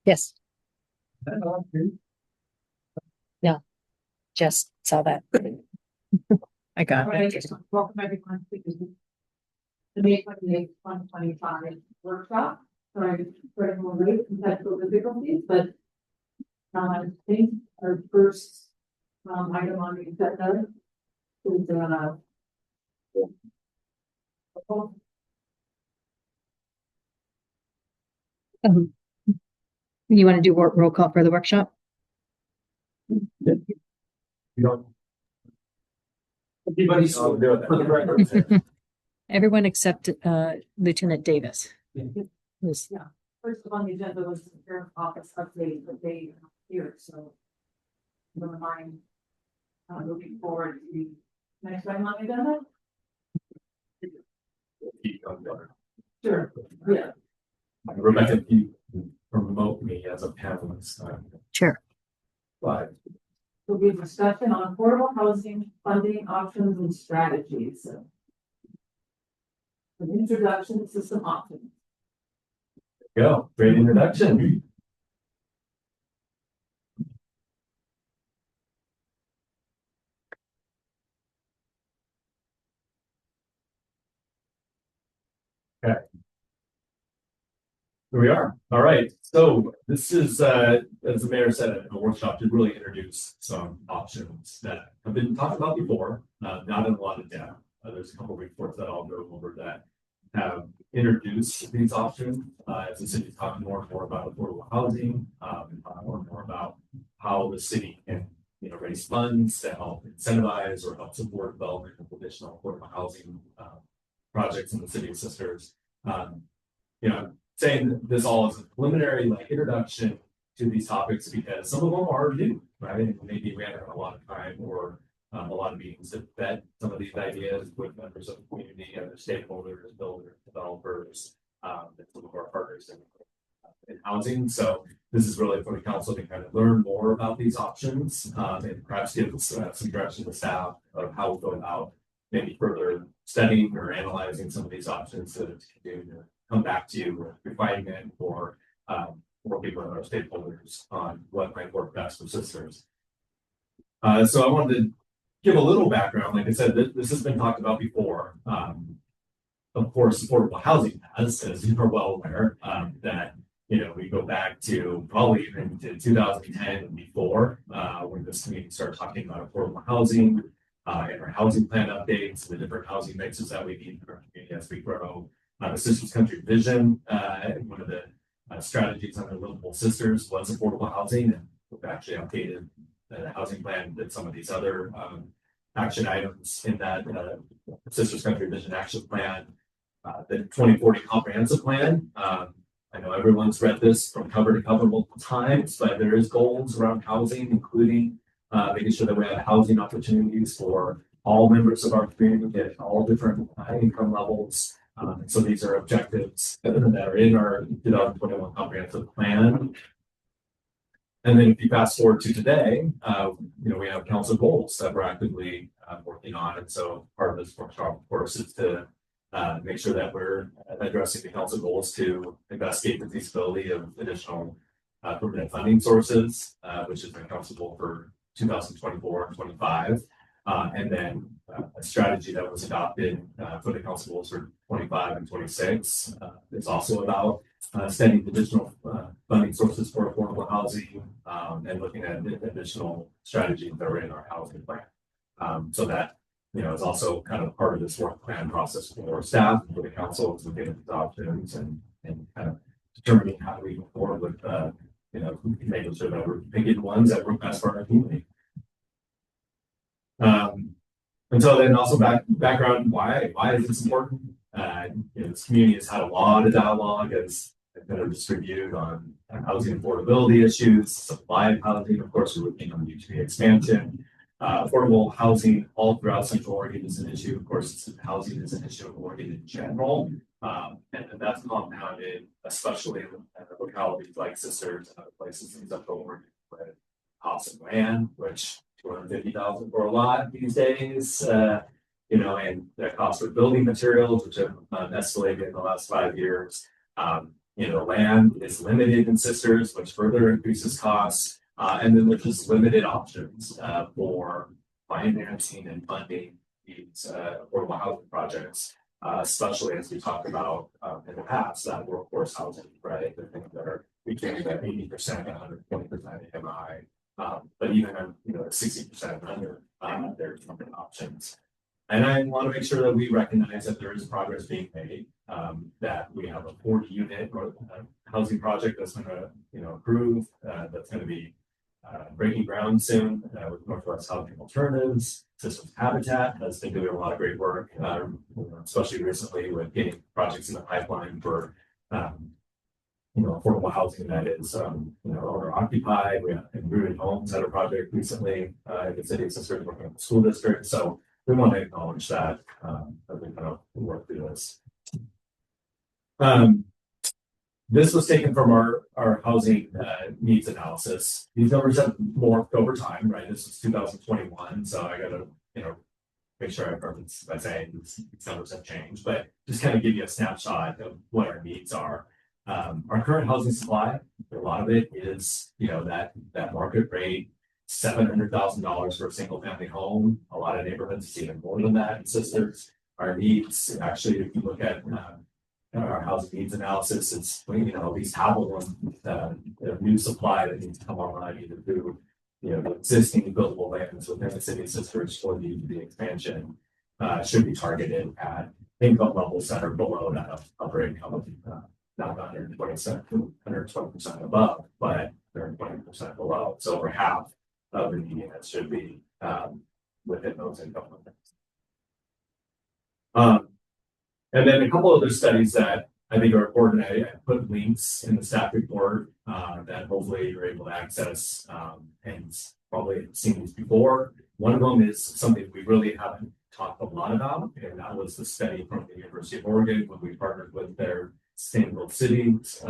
Yes. No, just saw that. I got it. Welcome everyone to the May 28th, 2025 workshop. Sorry for everyone late and technical difficulties, but I think our first item on the agenda is You want to do roll call for the workshop? Everybody's for the record. Everyone except Lieutenant Davis. Who's yeah. First on the agenda was the sheriff's office update, but they are here, so don't mind looking forward to the next item on the agenda. Sure. Yeah. Rebecca, you promote me as a panelist. Sure. But There'll be a discussion on affordable housing funding options and strategies. An introduction to some options. go, great introduction. Okay. Here we are. All right. So this is, as the mayor said, a workshop to really introduce some options that have been talked about before, not in a lot of depth. There's a couple of reports that I'll go over that have introduced these options as the city is talking more and more about affordable housing, and more and more about how the city can, raise funds to help incentivize or help support development of additional affordable housing projects in the city of Sisters. Saying this all as a preliminary introduction to these topics because some of them are new, right? And maybe we haven't had a lot of time or a lot of meetings to vet some of these ideas with members of the community, other stakeholders, builders, developers, and some of our partners in housing. So this is really for the council to kind of learn more about these options and perhaps give us some direction to staff of how we go about maybe further studying or analyzing some of these options to continue to come back to you or refining it or working with our stakeholders on what might work best for Sisters. So I wanted to give a little background. Like I said, this has been talked about before. Of course, affordable housing has, as you are well aware, that we go back to probably even to 2010 and before, when this community started talking about affordable housing and our housing plan updates, the different housing mixes that we need in our community as we grow. The Sisters Country Vision, one of the strategies under Livable Sisters was affordable housing, and we've actually updated the housing plan that some of these other action items in that Sisters Country Vision Action Plan, the 2040 Comprehensive Plan. I know everyone's read this from cover to cover multiple times, but there is goals around housing, including making sure that we have housing opportunities for all members of our community at all different income levels. So these are objectives that are in our 2021 comprehensive plan. And then if you fast forward to today, we have council goals that we're actively working on. And so part of this workshop, of course, is to make sure that we're addressing the council goals to investigate the feasibility of additional permanent funding sources, which is the council goal for 2024 and 25. And then a strategy that was adopted for the council goals for 25 and 26 is also about studying additional funding sources for affordable housing and looking at additional strategies that are in our housing plan. So that is also kind of part of this work plan process for staff and for the council to look at these options and kind of determining how do we move forward with making sure that we're picking ones that work best for our community. And so then also background, why is this important? This community has had a lot of dialogue as kind of just reviewed on housing affordability issues, supply of housing. Of course, we're looking on UTP expansion, affordable housing all throughout Central Oregon is an issue. Of course, housing is an issue in Oregon in general, and that's compounded, especially in localities like Sisters and other places in Central Oregon with cost of land, which $250,000 for a lot these days, and the cost of building materials, which have escalated in the last 5 years. the land is limited in Sisters, which further increases costs. And then there's just limited options for financing and funding these affordable housing projects, especially as we talked about in the past, that workforce housing, right? The things that are between that 80% and 120% AMI. But even at 60% and under, there's different options. And I want to make sure that we recognize that there is progress being made, that we have a 40-unit housing project that's going to approve, that's going to be breaking ground soon with Northwest Housing Alternatives. Systems Habitat has been doing a lot of great work, especially recently with getting projects in the pipeline for affordable housing that is owner occupied. We have Vacant Homes had a project recently in the city of Sisters working with the school district. So we want to acknowledge that as we kind of work through this. This was taken from our housing needs analysis. These numbers have morphed over time, right? This was 2021, so I got to make sure I preface by saying these numbers have changed, but just kind of give you a snapshot of what our needs are. Our current housing supply, a lot of it is that market rate, $700,000 for a single family home. A lot of neighborhoods it's even more than that in Sisters. Our needs, actually, if you look at our housing needs analysis, it's at least half of them the new supply that needs to come online either through the existing buildable lands within the city of Sisters or the expansion should be targeted at income levels that are below that upper income of not 120% above, but 120% below. So over half of the units should be within those income limits. And then a couple other studies that I think are important. I put links in the staff report that hopefully you're able to access and probably seen these before. One of them is something we really haven't talked a lot about, and that was the study from the University of Oregon when we partnered with their Sustainable Cities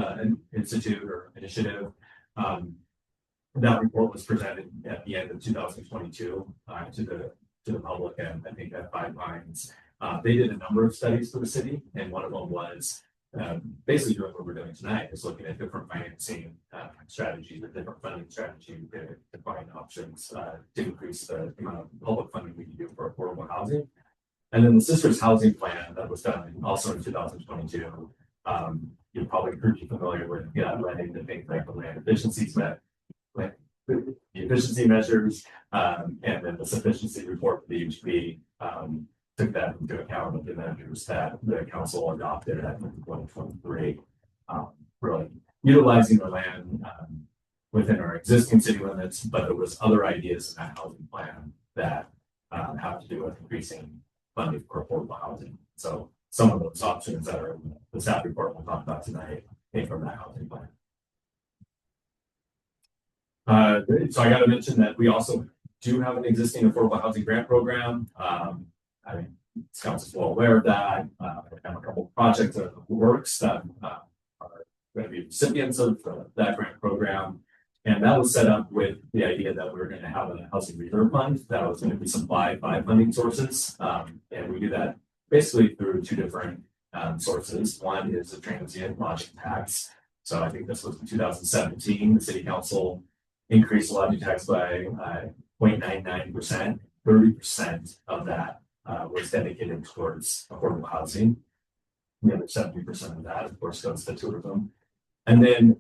Institute or initiative. That report was presented at the end of 2022 to the public, and I think at 5 lines. They did a number of studies for the city, and one of them was basically doing what we're doing tonight, is looking at different financing strategies or different funding strategies to find options to increase the amount of public funding we can do for affordable housing. And then the Sisters Housing Plan that was done also in 2022. You're probably pretty familiar with running the things like the land efficiencies, the efficiency measures, and then the sufficiency report for the UHB took that into account with the measures that the council adopted in 2023, really utilizing the land within our existing city limits, but there was other ideas in that housing plan that have to do with increasing funding for affordable housing. So some of those options that are in the staff report we'll talk about tonight came from that housing plan. So I got to mention that we also do have an existing affordable housing grant program. I mean, Scouts is well aware of that. We have a couple of projects that works that are going to be recipients of that grant program. And that was set up with the idea that we were going to have a housing reserve fund that was going to be supplied by funding sources. And we do that basically through 2 different sources. One is a transient lodging tax. So I think this was in 2017, the city council increased the lodging tax by 0.99%. 30% of that was dedicated towards affordable housing. The other 70% of that, of course, goes to tourism. And then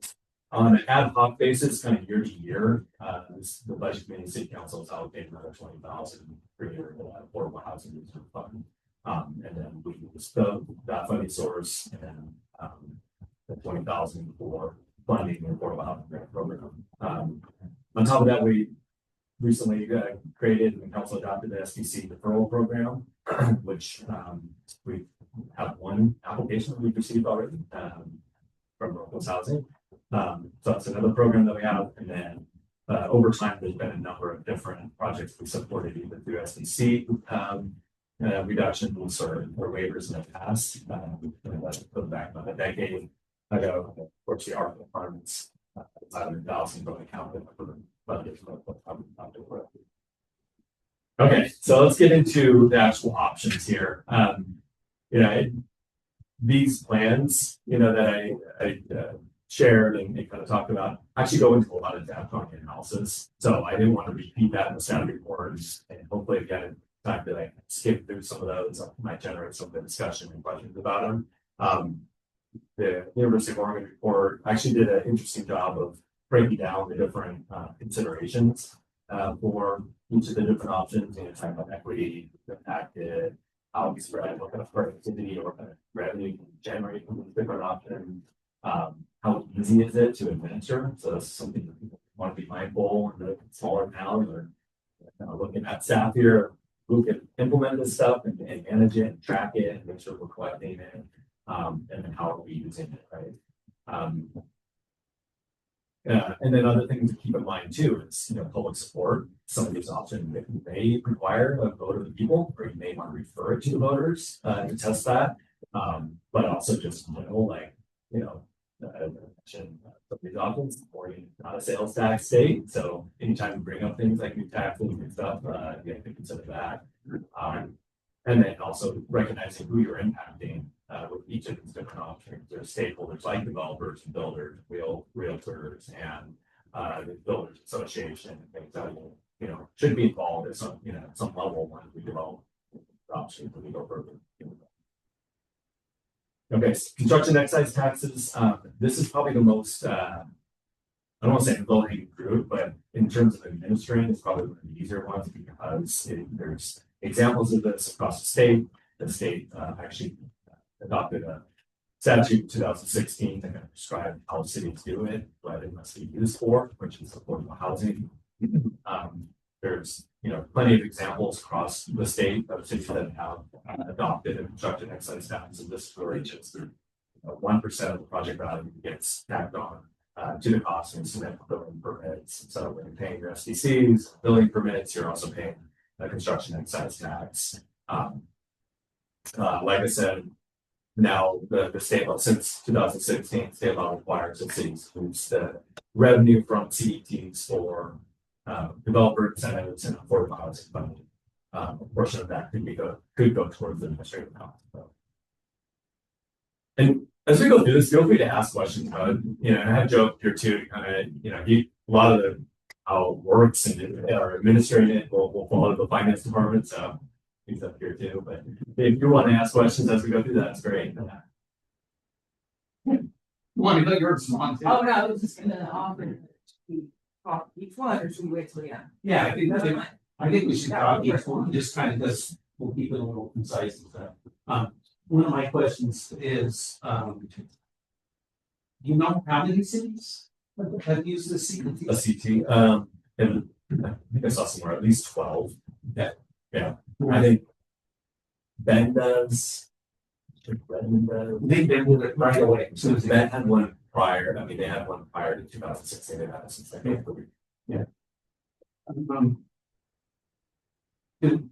on an ad hoc basis, kind of year to year, the budget committee, city council has allocated another $20,000 per year to that affordable housing reserve fund. And then we use that funding source and then the $20,000 for funding the affordable housing grant program. On top of that, we recently created and council adopted the SDC deferral program, which we have 1 application that we've received already from Northwest Housing. So that's another program that we have. And then over time, there's been a number of different projects we supported either through SDC reductions or waivers in the past. Goes back about a decade ago. Of course, the ARPA funds, $500,000 from the county for the budget. Okay, so let's get into the actual options here. these plans, that I shared and kind of talked about, actually go into a lot of depth on the analysis. So I didn't want to repeat that in the staff reports, and hopefully again, the fact that I skip through some of those might generate some of the discussion and questions about them. The University of Oregon report actually did an interesting job of breaking down the different considerations for each of the different options, talking about equity, impacted, how we spread, what kind of productivity or kind of revenue you can generate from these different options. How easy is it to administer? So that's something that people want to be mindful in the smaller towns, or looking at staff here who can implement this stuff and manage it and track it and make sure we're collecting it. And then how are we using it, right? And then other things to keep in mind too is, public support. Some of these options may require a vote of the people, or you may want to refer it to the voters to test that. But also just, as I mentioned, some of these options, Oregon is not a sales tax state. So anytime you bring up things like new taxes and stuff, you have to consider that. And then also recognizing who you're impacting with each of these different options. There's stakeholders like developers and builders, realtors, and the builders association, and things that should be involved at some some level when we develop options when we go further. Okay, construction excise taxes. This is probably the most I don't want to say low-hanging fruit, but in terms of administering, it's probably one of the easier ones because there's examples of this across the state. The state actually adopted a statute in 2016 that kind of described how cities do it, what it must be used for, which is affordable housing. There's plenty of examples across the state of cities that have adopted a construction excise tax, and this is where just 1% of the project value gets tacked on to the cost and submit building permits. So when you're paying your SDCs, building permits, you're also paying a construction excise tax. Like I said, now the state law since 2016, state law requires that cities use the revenue from CETs for developer incentives and affordable housing funding. A portion of that could go towards the administrative cost. And as we go through this, feel free to ask questions about it. And I have Joe here too to kind of a lot of the how it works and are administering it. We'll follow the finance department, so he's up here too. But if you want to ask questions as we go through that, it's great. You want to go yours on too? Oh, no, I was just gonna offer to talk each one, or should we wait till the end? Yeah, I think we should talk each one, just kind of just, we'll keep it a little concise and stuff. One of my questions is, do you know how many cities have used the CET? A CT, and I think I saw somewhere at least 12. Yeah. I think Ben does. Redmond does. They've been with it right away. So Ben had one prior. I mean, they had one prior to 2016. They've had it since then. Yeah. Do you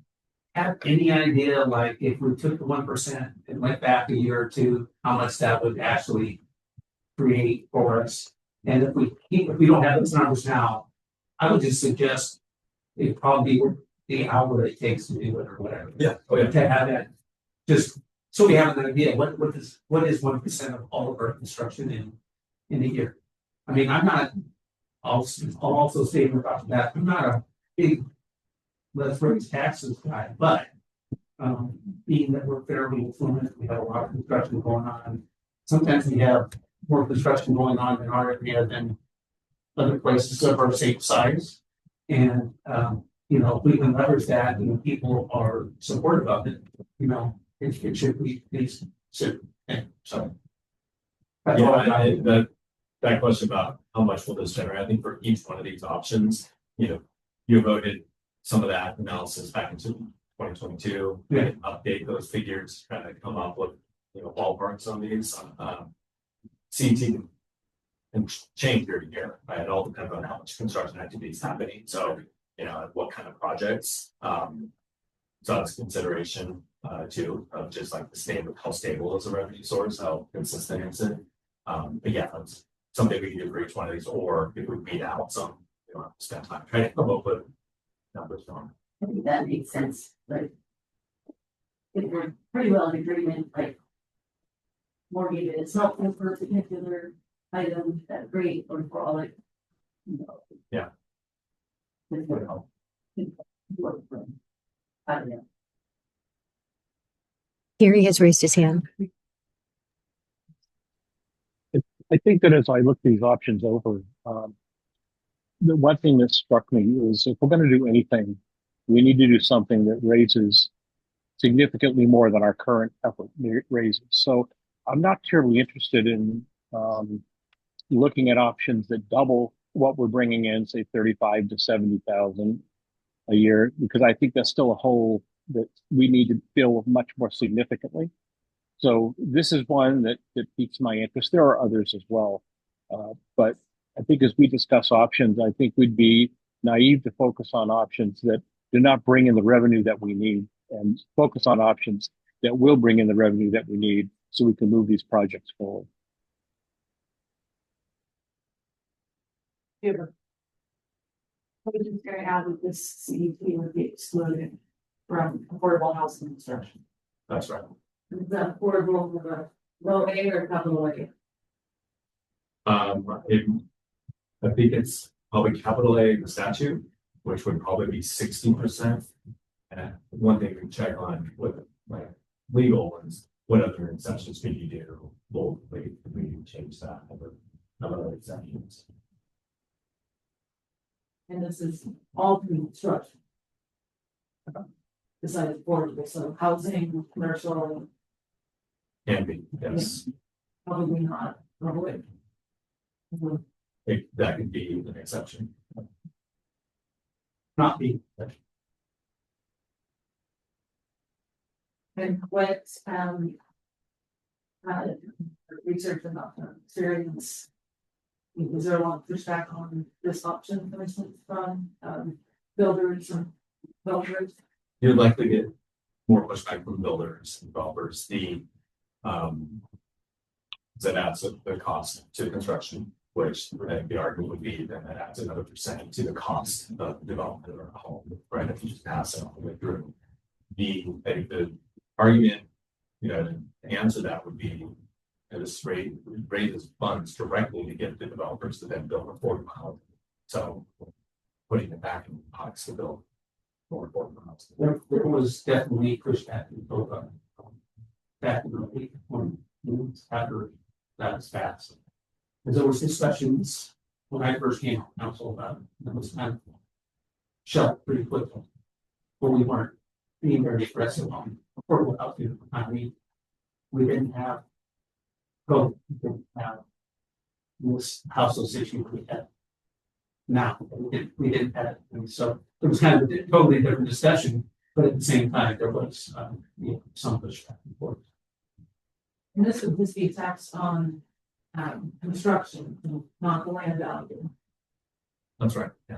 have any idea, like, if we took the 1% and went back a year or two, how much that would actually create for us? And if we don't have those numbers now, I would just suggest it probably the hour it takes to do it or whatever. Yeah. Oh yeah. To have that, just so we have an idea, what is 1% of all of our construction in a year? I mean, I'll also say about that, I'm not a big let's raise taxes guy, but being that we're fairly affluent, we have a lot of construction going on. Sometimes we have more construction going on in our area than other places of our same size. And if we can leverage that and people are supportive of it, it should be these should. And so that's all I got. That question about how much will this generate, I think for each one of these options, you voted some of that analysis back into 2022. Yeah. Update those figures, kind of come up with ballparks on these. CT and change year to year, right? It all depends on how much construction activity is happening. So, what kind of projects. So that's consideration too, of just like how stable is the revenue source, how consistent is it. But yeah, that's something we can do for each one of these, or if we beat out some, we don't have to spend time trying to come up with numbers on. I think that makes sense, but if we're pretty well in agreement, like mortgage is helpful for a particular item, that great, or for all like. You know. Yeah. It would help. Work from. I don't know. Gary has raised his hand. I think that as I look these options over, the one thing that struck me is if we're going to do anything, we need to do something that raises significantly more than our current effort raises. So I'm not terribly interested in looking at options that double what we're bringing in, say 35 to 70,000 a year, because I think that's still a hole that we need to fill much more significantly. So this is one that piques my interest. There are others as well. But I think as we discuss options, I think we'd be naive to focus on options that do not bring in the revenue that we need, and focus on options that will bring in the revenue that we need so we can move these projects forward. What is going to add with this CEP would be excluded from affordable housing construction? That's right. Is that affordable with a low A or capital A? I think it's probably capital A in the statute, which would probably be 60%. And one thing we check on with like legal ones, what other exceptions can you do? Well, we can change that over other exceptions. And this is all through construction. Besides affordable, so housing, commercial, Can be, yes. probably not, probably. That could be an exception. Not be. And what, research and experience. Is there a lot of pushback on this option, for instance, from, builders and developers? You'd likely get more pushback from builders and developers. That adds the cost to construction, which the argument would be then that adds another percent to the cost of the development of a home, right? If you just pass it all the way through. I think the argument, to answer that would be this raises funds directly to get the developers to then build affordable housing. So putting it back in the pockets to build more affordable housing. There was definitely pushback in both back in the week when after that was passed. Because there was discussions when I first came on council about it. It was kind of shelved pretty quickly. But we weren't being very aggressive on affordable housing. I mean, we didn't have this household situation we had. Now we didn't have it. And so it was kind of a totally different discussion, but at the same time there was some pushback and forth. And this would just be taxed on, construction, not the land value. That's right. Yeah.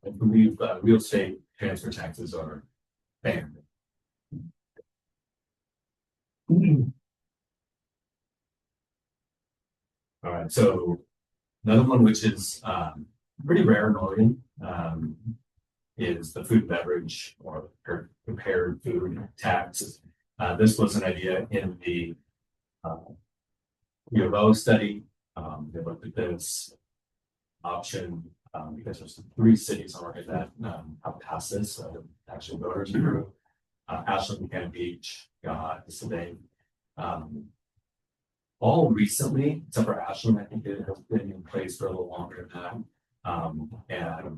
I believe real estate transfer taxes are banned. All right, so another one which is pretty rare in Oregon is the food and beverage or prepared food tax. This was an idea in the U of O study. They looked at this option because there's 3 cities in Oregon that have passed this. Actually, voters through Ashland, Buchanan Beach, Sedaine. All recently, except for Ashland, I think it has been in place for a little longer than that. And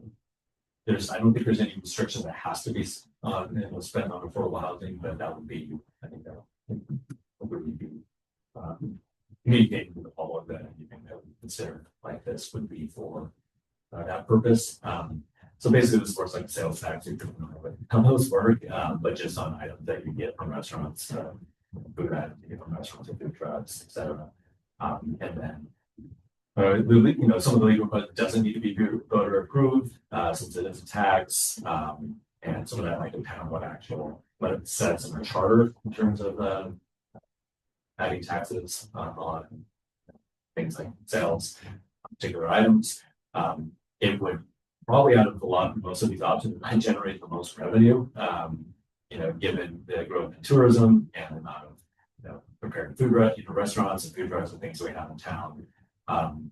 I don't think there's any restriction that has to be spent on affordable housing, but that would be, I think that would be communicating to the public that anything that we consider like this would be for that purpose. So basically, this works like a sales tax. You don't know how those work, but just on items that you get from restaurants, food items you get from restaurants, food trucks, etc. And then, some of the legal equipment doesn't need to be voter approved since it is a tax, and some of that might depend on what it says in the charter in terms of adding taxes on things like sales, particular items. It would probably out of most of these options might generate the most revenue, given the growth in tourism and the amount of preparing food, restaurants and food trucks and things we have in town.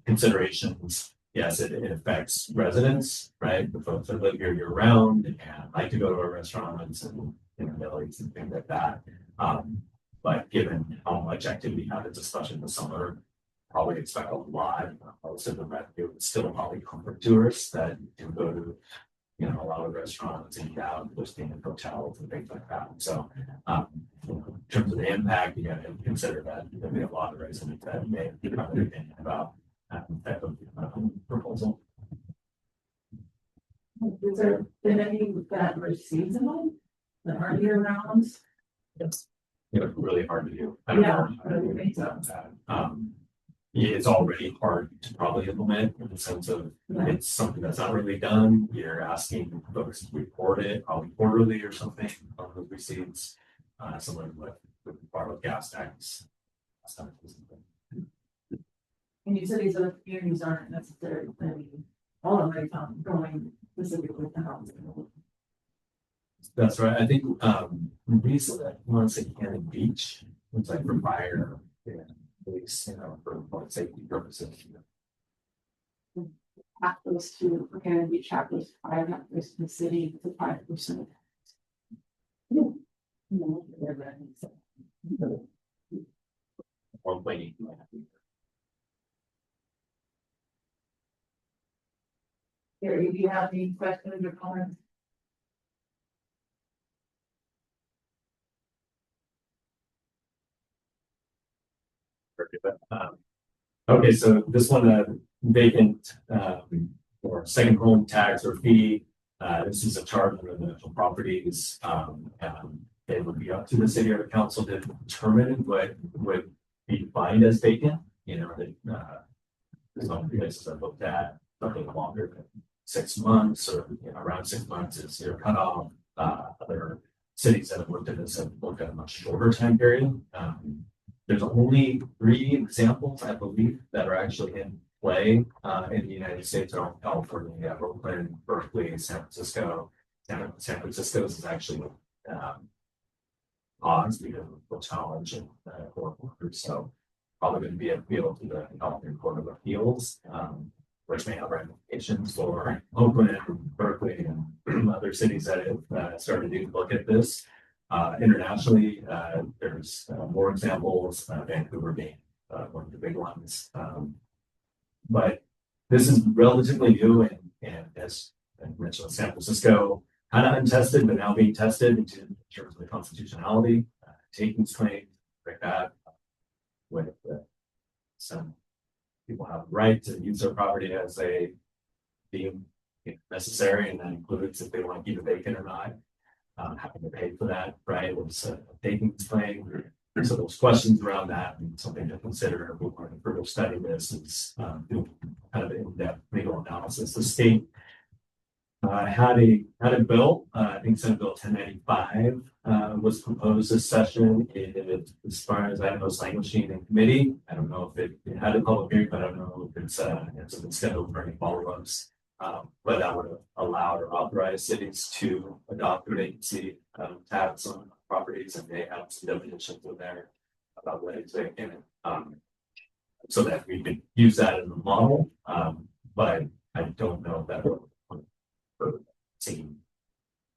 Considerations, yes, it affects residents, right? The folks that live here year round and like to go to our restaurants and, delis and things like that. But given how much activity happens, especially in the summer, probably expect a lot. Most of the revenue would still probably comfort tourists that do go to, a lot of restaurants and eat out, listing in hotels and things like that. So, in terms of the impact, you got to consider that there'll be a lot of residents that may have an opinion about that type of proposal. Is there been any that were seasonal that aren't year round? Yes. Really hard to do. I don't know how to do anything about that. It's already hard to probably implement in the sense of it's something that's not really done. You're asking folks to report it probably quarterly or something on those receipts, similar to what with borrowed gas tax. And you said these other communities aren't necessarily all of them going specifically to housing. That's right. I think recently I want to say Cannon Beach was like for fire, police, for public safety purposes. Half goes to Buchanan Beach, half goes to fire, half goes to the city to 5%. Or waiting. Gary, do you have any questions or comments? Okay, so this one, vacant or second home tax or fee. This is a charge on residential properties. It would be up to the city or the council to determine what would be defined as vacant. Some places I've looked at something longer than 6 months or around 6 months is your cutoff. Other cities that have looked at this have looked at a much shorter time period. There's only 3 examples, I believe, that are actually in play in the United States or California, Brooklyn, Berkeley, San Francisco. San Francisco's is actually paused because of the challenge and so probably going to be appealed to the California Court of Appeals, which may have ramifications for Oakland, Berkeley, and other cities that have started to look at this. Internationally, there's more examples, Vancouver being one of the big ones. But this is relatively new and as I mentioned, San Francisco, kind of untested, but now being tested in terms of the constitutionality, takings claims, like that, with some people have the right to use their property as they deem necessary, and that includes if they want to keep it vacant or not. Having to pay for that, right? It was a takings claim. So those questions around that and something to consider if we want to further study this is kind of an in-depth legal analysis. The state had a bill, I think Senate Bill 1095 was proposed this session. As far as I know, it's languishing in committee. I don't know if it had a public hearing, but I don't know if it's been scheduled for any follow-ups. But that would have allowed or authorized cities to adopt an agency tax on properties, and they have some definitions in there about what it's in it, so that we could use that as a model. But I don't know if that would seem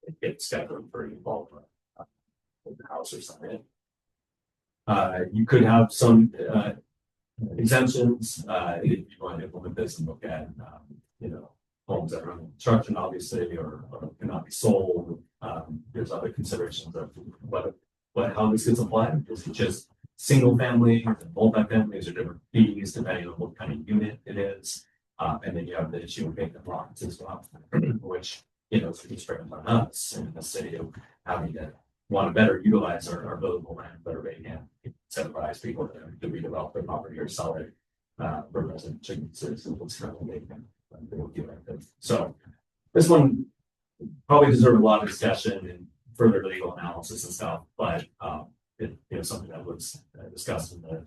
it gets scheduled for involvement with the House or something. You could have some exemptions if you want to implement this and look at homes that are under construction, obviously, or cannot be sold. There's other considerations of how this gets applied. Is it just single family, multi-families, or different fees depending on what kind of unit it is? And then you have the issue of vacant lots as well, which is a constraint on us in the city of having to want to better utilize our buildable land that are vacant, incentivize people to redevelop their property or sell it for residential uses and what's currently vacant. So this one probably deserved a lot of discussion and further legal analysis and stuff, but it's something that was discussed in the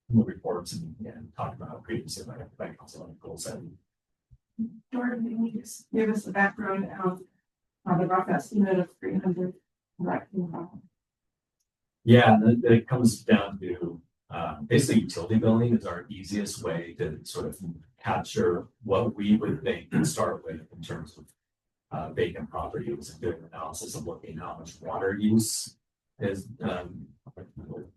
reports and talked about previously by council on goal setting. Jordan, can you just give us the background of the rough estimate of 300 that came from? Yeah, and then it comes down to, basically utility billing is our easiest way to sort of capture what we would think and start with in terms of vacant properties and doing analysis of looking how much water use is,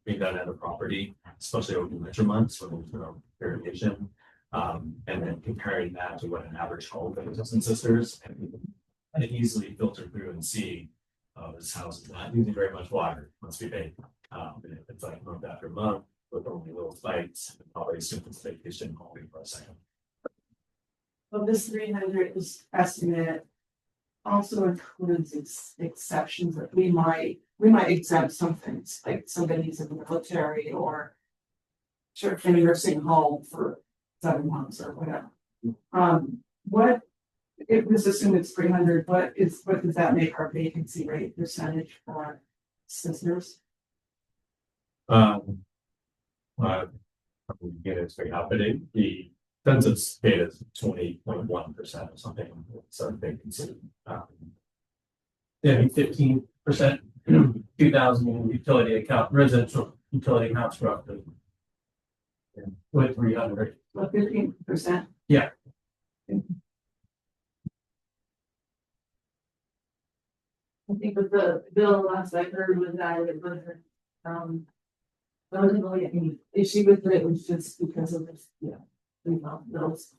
being done at a property, especially over the winter months when there's no irrigation. And then comparing that to what an average home brothers and sisters, and we can easily filter through and see, this house is not using very much water, must be big. And if it's like month after month with only little spikes, probably assume it's vacation only for a second. Well, this 300 is estimate also includes exceptions that we might exempt some things, like somebody's in the military or in a nursing home for 7 months or whatever. What if this assume it's 300, what does that make our vacancy rate percentage for sisters? Get it straight out, but the census data is 20.1% or something, so they consider. Yeah, 15%, 2,000 utility account, residential utility accounts roughly. With 300. What, 15%? Yeah. I think with the bill last I heard was that it was, wasn't really any issue with it, it was just because of this, we found bills.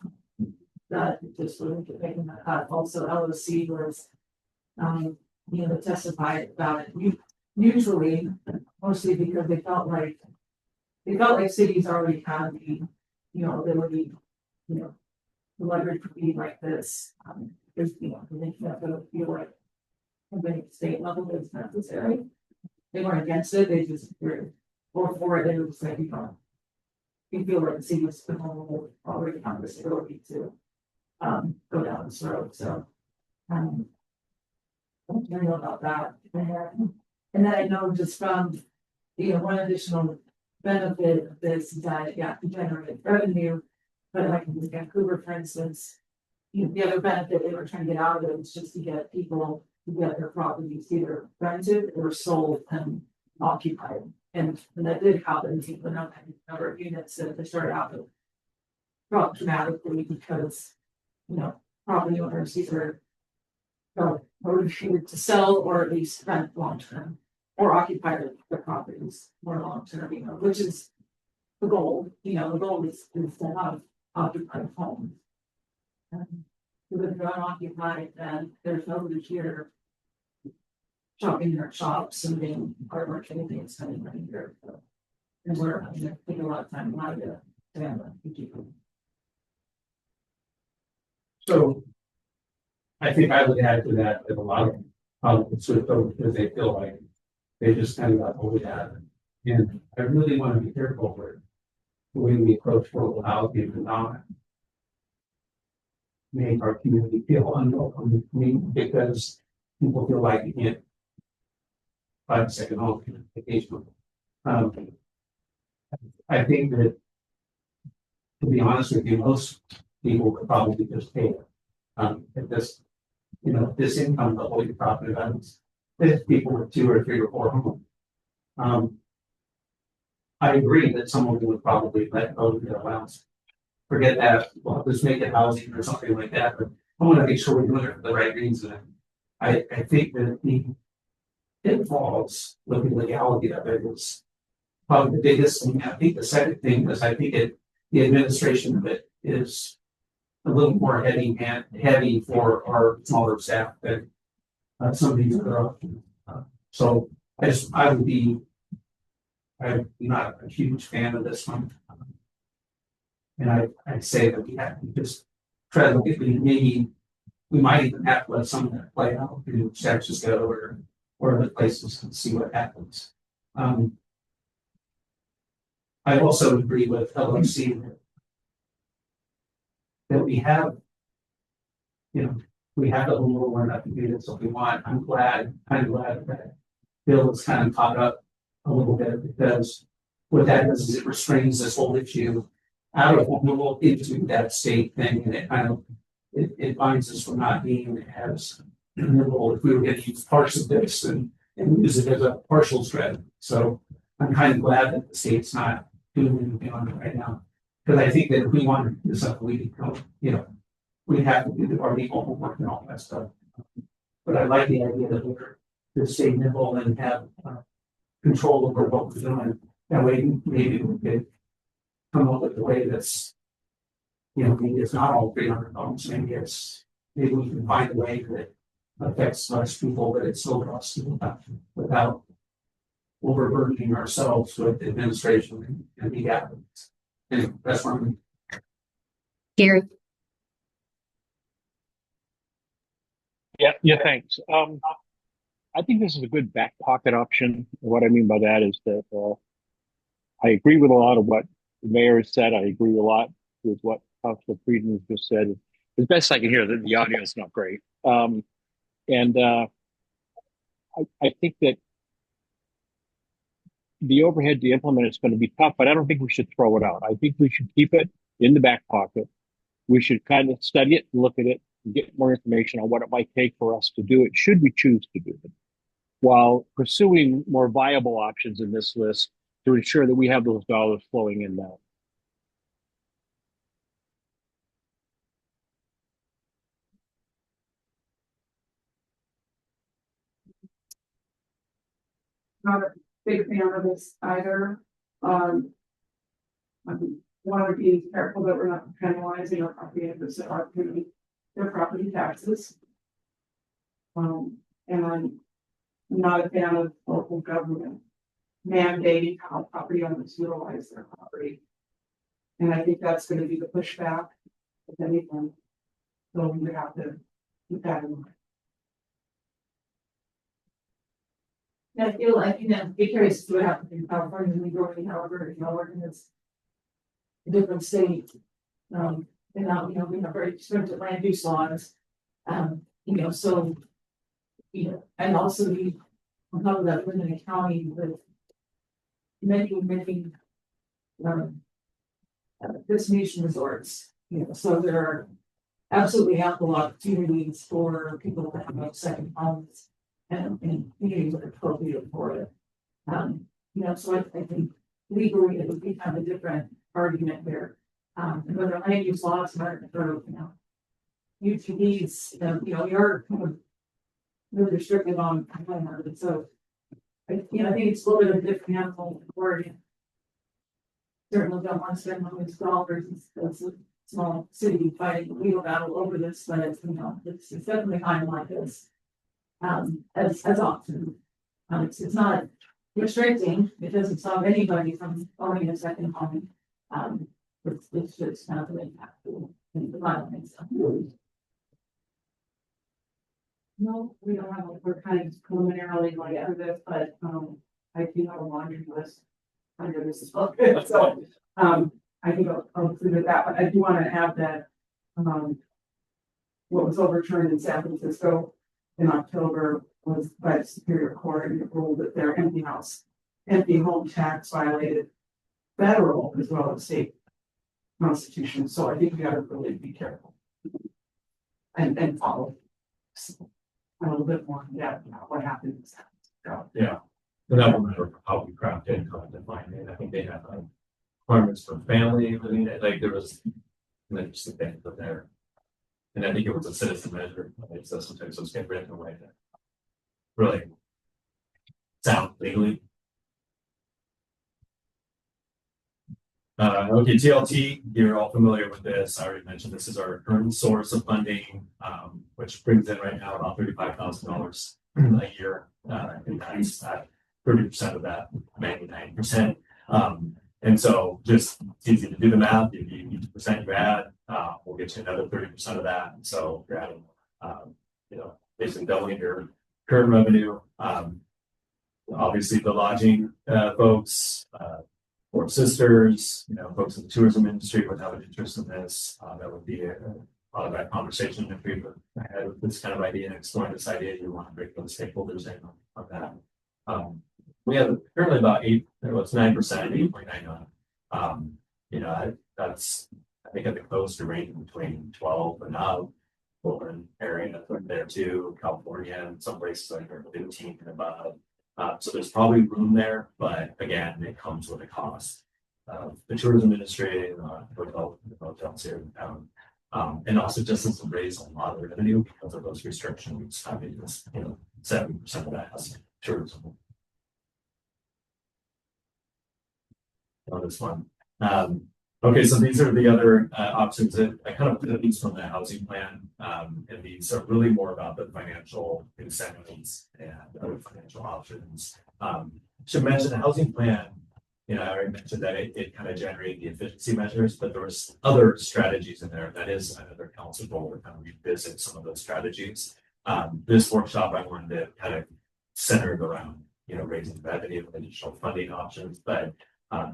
That it just wouldn't get taken that cut. Also LOC was, testified about it. Usually, mostly because they felt like cities already had the, ability, the leverage to be like this. There's, they can't feel like the state level is necessary. They weren't against it, they just were for it, they would say, we feel like the city was already have this ability to go down this road. So I don't know about that. And then I know just from one additional benefit of this is that to generate revenue, but like in Vancouver, for instance, the other benefit they were trying to get out of it was just to get people to get their properties either rented or sold and occupied. And that did happen, people know that number of units that they started out with dropped dramatically because, property owners either refused to sell or at least rent long term or occupy their properties more long term, which is the goal. The goal is to have occupied homes. If they're unoccupied, then there's nobody here shopping in our shops and being artwork, anything that's coming right here. And we're having to take a lot of time out to have a people. So I think I would add to that a lot of people switch over because they feel like they just kind of got over that. And I really want to be careful with the way we approach rural housing and not make our community feel unwelcome because people feel like you can't 5 second home vacation. I think that, to be honest with you, most people would probably just pay it. If this, this income level you're talking about is if people with 2 or 3 or 4 homes. I agree that someone would probably let go of their allowance. Forget that, well, let's make it housing or something like that, but I want to make sure we're doing it for the right reason. I think that the pitfalls with the legality of it is probably the biggest thing. I think the second thing is I think the administration of it is a little more heavy for our smaller staff than some of these other options. So I'm not a huge fan of this one. And I'd say that we have to just try to look at maybe we might even have to let some of that play out in San Francisco or other places and see what happens. I also agree with LOC that we have, we have a little more enough to do this if we want. I'm glad that Bill is kind of caught up a little bit because what that does is it restrains this whole issue out of what into that state thing, and it kind of it binds us from not being as nimble if we were going to use parts of this and and use it as a partial strategy. So I'm kind of glad that the state's not doing anything on it right now. Because I think that if we want to do something, we can, you know, we have to do our legal homework and all that stuff. But I like the idea that we're to stay nimble and have control over what we're doing. That way, maybe we could come up with a way that's, you know, maybe it's not all $300. Maybe we can find a way that affects less people, but it's still costs without overburdening ourselves with administration and the applicants. Anyway, that's what I'm. Gary, Yeah, thanks. I think this is a good back pocket option. What I mean by that is that I agree with a lot of what the mayor has said. I agree a lot with what Councilor Frieden has just said. As best I can hear, the audio is not great. I think that the overhead to implement is going to be tough, but I don't think we should throw it out. I think we should keep it in the back pocket. We should kind of study it, look at it, and get more information on what it might take for us to do it, should we choose to do it, while pursuing more viable options in this list to ensure that we have those dollars flowing in now. Not a big fan of this either. I want to be careful that we're not penalizing our property owners that are paying their property taxes. And I'm not a fan of local government mandating how property owners utilize their property. And I think that's going to be the pushback, if anything. So we would have to keep that in mind. I feel like, be curious to what happens in California, legally, however, Ordinance. A different state. And now, we have very stringent land use laws. So. And also on top of that, within a county with many destination resorts, so there are absolutely ample opportunities for people to have second homes. And communities that are appropriate for it. So I think legally it would be kind of a different argument there. And whether land use laws are, UTVs, we are kind of really restricted on homeowners. So I think it's a little bit of a different animal wording. Certainly don't want to spend millions of dollars as a small city fighting a legal battle over this, but it's definitely kind of like this. As often. It's not restricting, it doesn't stop anybody from owning a second home. It's just kind of an impact in the violence. No, we don't have, we're kind of preliminarily going through this, but I do have a laundry list under this as well. So I think I'll include that, but I do want to add that what was overturned in San Francisco in October was by the Superior Court, and it ruled that their empty home tax violated federal as well as state constitution. So I think we gotta really be careful and follow a little bit more about what happens. Yeah, and that will matter how we craft it, how to define it. I think they have requirements for family living there, like there was an interesting thing for there. And I think it was a citizen measure, so sometimes those get written away that really sound legally. Okay, TLT, you're all familiar with this. I already mentioned this is our current source of funding, which brings in right now about $35,000 a year. And that's 30% of that, 99%. And so just it's easy to do the math. If you each percent you add, we'll get you another 30% of that. And so you're adding, basically doubling your current revenue. Obviously the lodging folks, Four Sisters, folks in the tourism industry would have an interest in this. That would be a lot of that conversation if we had this kind of idea and exploring this idea. You want to bring those stakeholders in on that. We have currently about 9%, 8.99. That's I think at the coast are ranging between 12 and up. Portland area there too, California, and some places like 15 and above. So there's probably room there, but again, it comes with a cost. The tourism industry, hotels here in town, and also just to raise a lot of revenue because of those restrictions. I mean, this, 70% of that has tourism. On this one. Okay, so these are the other options that I kind of put these from the housing plan. And these are really more about the financial incentives and other financial options. Should mention the housing plan, I already mentioned that it kind of generated the efficiency measures, but there was other strategies in there. That is another council goal to kind of revisit some of those strategies. This workshop, I wanted to kind of center it around, raising revenue and additional funding options, but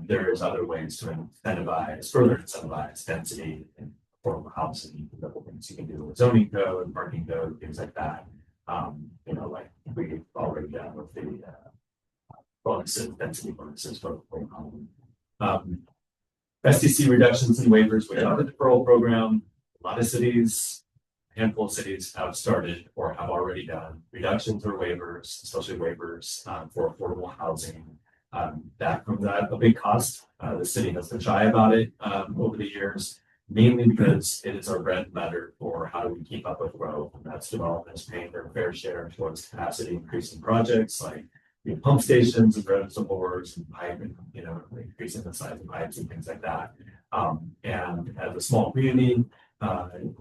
there's other ways to further incentivize density and affordable housing, things you can do with zoning code, parking code, things like that. Like we already done with the bonuses, density bonuses for affordable housing. SDC reductions and waivers, we have a deferral program. A lot of cities, a handful of cities have started or have already done reductions or waivers, especially waivers for affordable housing. That comes at a big cost. The city has been shy about it over the years, mainly because it is our bread and butter for how do we keep up with growth. And that's developments paying their fair share towards capacity increasing projects like pump stations and reservoirs and piping, increasing the size of pipes and things like that. And as a small community,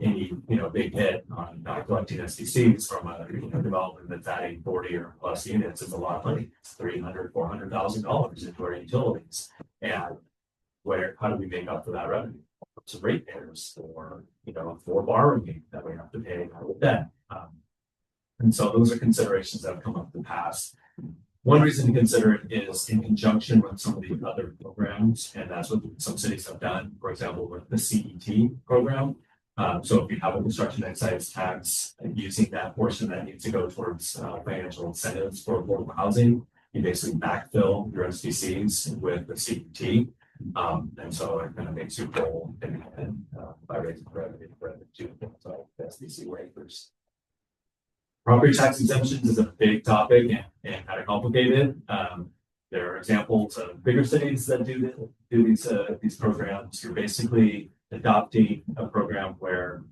any big hit on not collecting SDCs from a development that's adding 40 or plus units is a lot of money. It's $300,000-$400,000 into our utilities. And how do we make up for that revenue? Some ratepayers or for borrowing that we have to pay with debt. And so those are considerations that have come up in the past. One reason to consider it is in conjunction with some of the other programs, and that's what some cities have done. For example, with the CET program. So if you have a construction excise tax, using that portion that needs to go towards financial incentives for affordable housing, you basically backfill your SDCs with the CET. And so it kind of makes you whole by raising revenue to the SDC waivers. Property tax exemptions is a big topic and kind of complicated. There are examples of bigger cities that do these programs. You're basically adopting a program where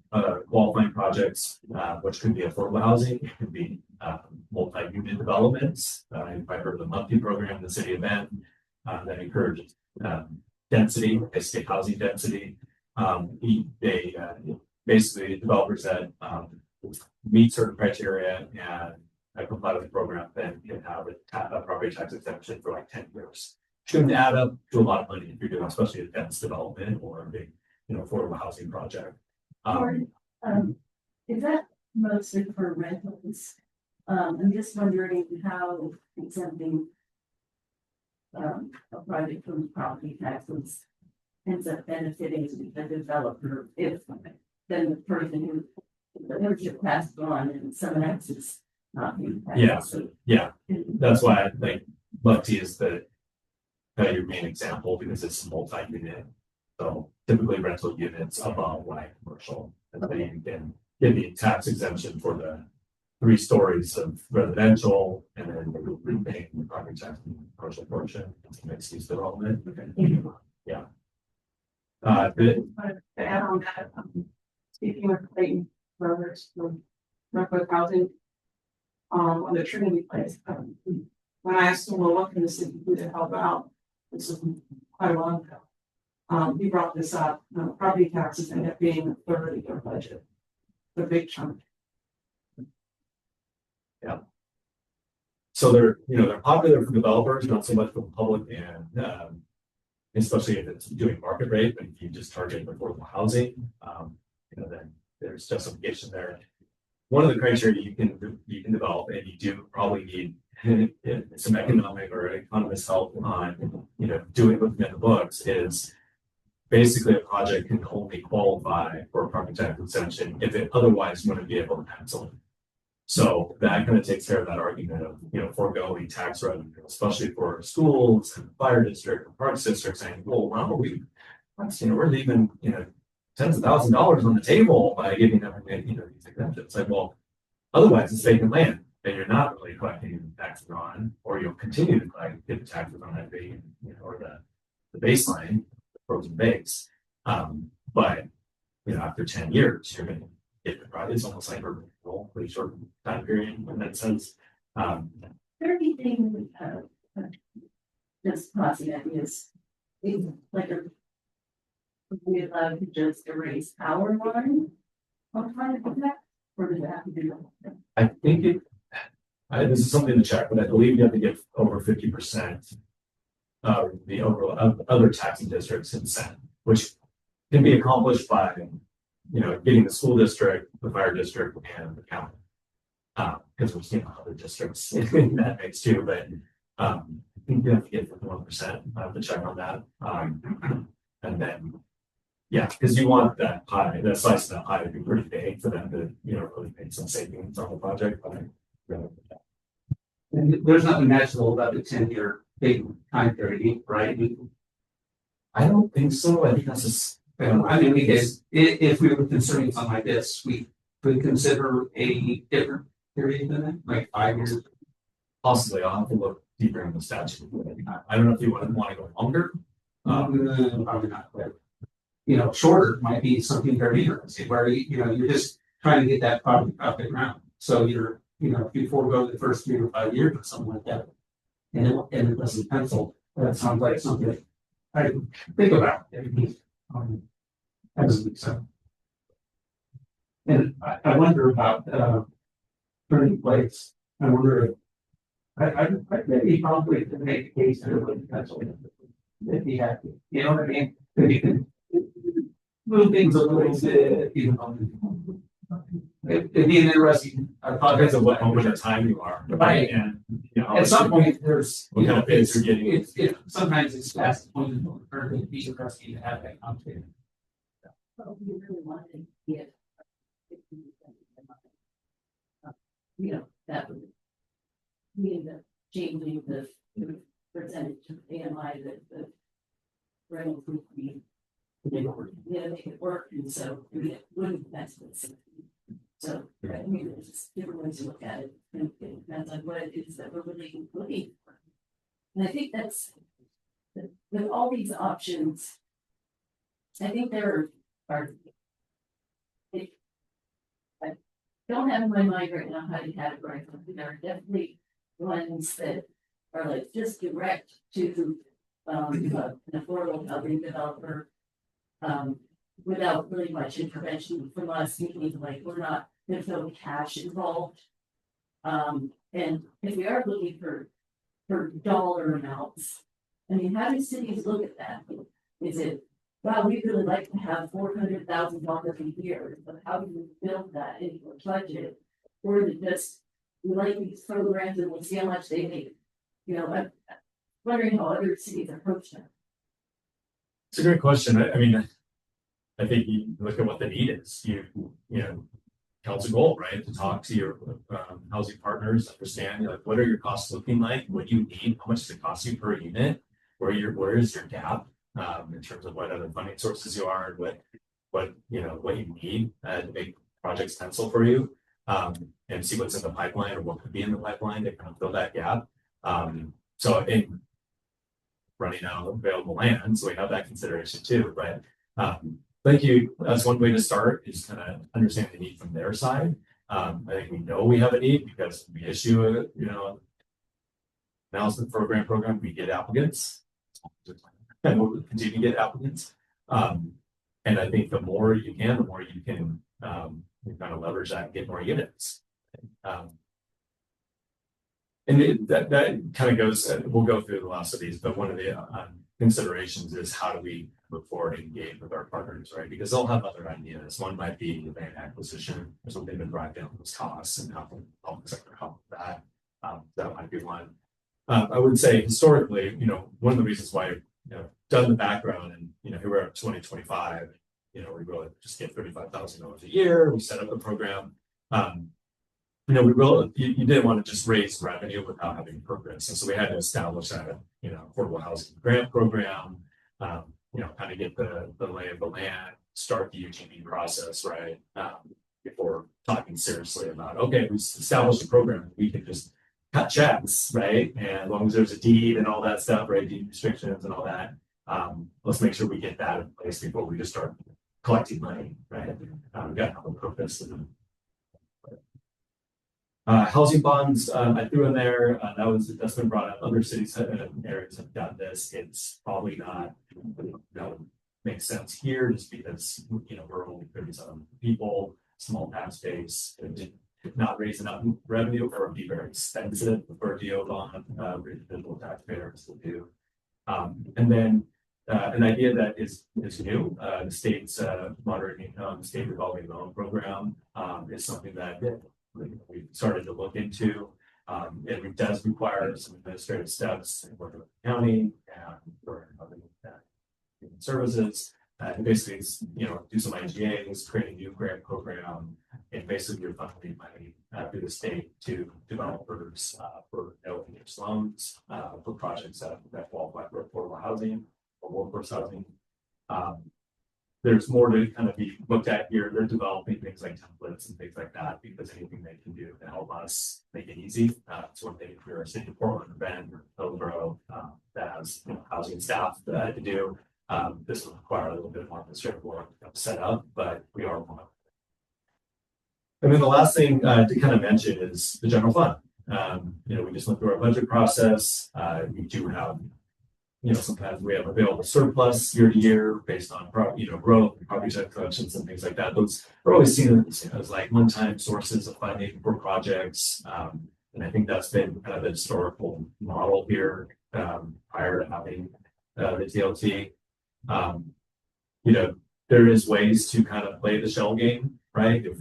qualifying projects, which could be affordable housing, it could be multi-unit developments. You might have heard of the monthly program, the city event that encourages density, basically housing density. They basically developers that meet certain criteria and comply with the program, then can have a property tax exemption for like 10 years. Shouldn't add up to a lot of money if you're doing, especially a dense development or a big, affordable housing project. Is that mostly for rentals? I'm just wondering how exempting a project from property taxes ends up benefiting the developer if then the person who the ownership passed on and someone else is not being taxed. Yeah. That's why I think Bucky is your main example because it's multi-unit. So typically rental units above like commercial, and then you can get the tax exemption for the 3 stories of residential, and then repaying the property tax in the commercial portion. It's a mixed use development. Yeah. To add on that, speaking with Clayton Brothers from Northwood Housing, on the Trinity place, when I asked him, well, what can the city do to help out? This is quite a while ago. He brought this up. Property taxes end up being a third of their budget, the big chunk. Yeah. So they're popular for developers, not so much for the public, and especially if it's doing market rate. But if you just target affordable housing, then there's justification there. One of the criteria you can develop, and you do probably need some economic or economist help on, doing within the books, is basically a project can only qualify for a property tax exemption if it otherwise wouldn't be able to pencil it. So that kind of takes care of that argument of, foregoing tax revenue, especially for schools and fire district and parks district saying, well, we're leaving, tens of thousands of dollars on the table by giving them, you know, these exemptions. It's like, well, otherwise it's vacant land that you're not really collecting taxes on, or you'll continue to get the taxes on that fee, you know, or the baseline, the frozen base. But you know, after 10 years, you're going to get the product. It's almost like a pretty short time period in that sense. There anything, just crossing ideas, like a we allowed to just erase our line on private tax, or does it have to do that? I think this is something to check, but I believe you have to get over 50% of the overall of other taxing districts consent, which can be accomplished by, you know, getting the school district, the fire district, and the county. Because we've seen other districts in that mix too, but I think you have to get 51%. I have to check on that. And then, yeah, because you want that pie, that slice of that pie to be pretty big for them to, you know, really make some savings on the project. And there's nothing magical about the 10-year big time period, right? I don't think so. I think that's just. I mean, if we were considering something like this, we could consider a different period than that, like 5 years. Possibly, I'll have to look deeper in the statute. I don't know if you want to go longer. Probably not. But, you know, shorter might be something very interesting, where you know you're just trying to get that project off the ground. So you're, you know, if you forego the first 3 or 5 years or something like that, and it doesn't pencil, that sounds like something I think about. So. And I wonder about turning plates. I wonder if I maybe probably could make a case that it would pencil if he had to. You know what I mean? If you can move things a little bit, you know. It'd be an interesting. Depends on what moment of time you are. Right. And you know, At some point, there's what kind of bids you're getting. Sometimes it's past the point of or it'd be interesting to have that conversation. But we really wanted to get. You know, that would mean that changing the percentage of AMI that the rental would be. Yeah, make it work, and so it wouldn't mess with it. So, I mean, there's just different ways to look at it, and it depends on what it is that we're really looking for. And I think that's, with all these options, I think there are, I don't have in my mind right now how to categorize them. There are definitely ones that are like just direct to an affordable housing developer. Without really much intervention from us, meaning like there's no cash involved. And if we are looking for dollar amounts, I mean, how do cities look at that? Is it, wow, we really like to have $400,000 a year, but how do we build that into a budget? Or is it just, we like these programs and we'll see how much they make? You know, I'm wondering how other cities approach that. It's a great question. I mean, I think you look at what the need is. You know, council goal, right? To talk to your housing partners, understand like what are your costs looking like, what do you need, how much does it cost you per unit, where is your gap in terms of what other funding sources you are, and what you need to make projects pencil for you, and see what's in the pipeline or what could be in the pipeline to kind of fill that gap. So in running out of available land, so we have that consideration too. But thank you. That's one way to start, is kind of understand the need from their side. I think we know we have a need because we issue a announcement program, we get applicants, and we'll continue to get applicants. And I think the more you can kind of leverage that and get more units. And that kind of goes, we'll go through the last of these, but one of the considerations is how do we move forward and engage with our partners, right? Because they'll have other ideas. One might be land acquisition or something to drive down those costs, and how can the public sector help with that. That might be one. I would say historically, one of the reasons why, done the background and, here we're at 2025, we really just get $35,000 a year. We set up the program. You didn't want to just raise revenue without having progress. And so we had to establish that, affordable housing grant program, kind of get the lay of the land, start the UGB process, right? Before talking seriously about, okay, we established a program, we can just cut checks, right? And as long as there's a deed and all that stuff, right? Deed restrictions and all that. Let's make sure we get that in place before we just start collecting money, right? We got no purpose. Housing bonds, I threw in there. That's been brought up. Other cities and areas have done this. It's probably not, makes sense here just because we're only 37 people, small tax base, and not raise enough revenue or be very expensive for a deal on individual taxpayers to do. And then an idea that is new, the state's moderate income state revolving loan program is something that we started to look into. It does require some administrative steps in working with the county and for other human services. And basically, do some IGAs, create a new grant program, and basically you're funneling money through the state to developers for no-interest loans for projects that qualify for affordable housing or workforce housing. There's more to kind of be looked at here. They're developing things like templates and things like that because anything they can do to help us make it easy. It's one thing if you're a city of Portland or Bend or Hillsborough that has housing staff to do. This will require a little bit more administrative work to set up, but we are one. And then the last thing to kind of mention is the general fund. We just went through our budget process. We do have, sometimes we have available surplus year to year based on, growth, property tax collections and things like that. Those are always seen as like one-time sources of funding for projects. And I think that's been kind of the historical model here prior to having the TLT. There is ways to kind of play the shell game, right? If,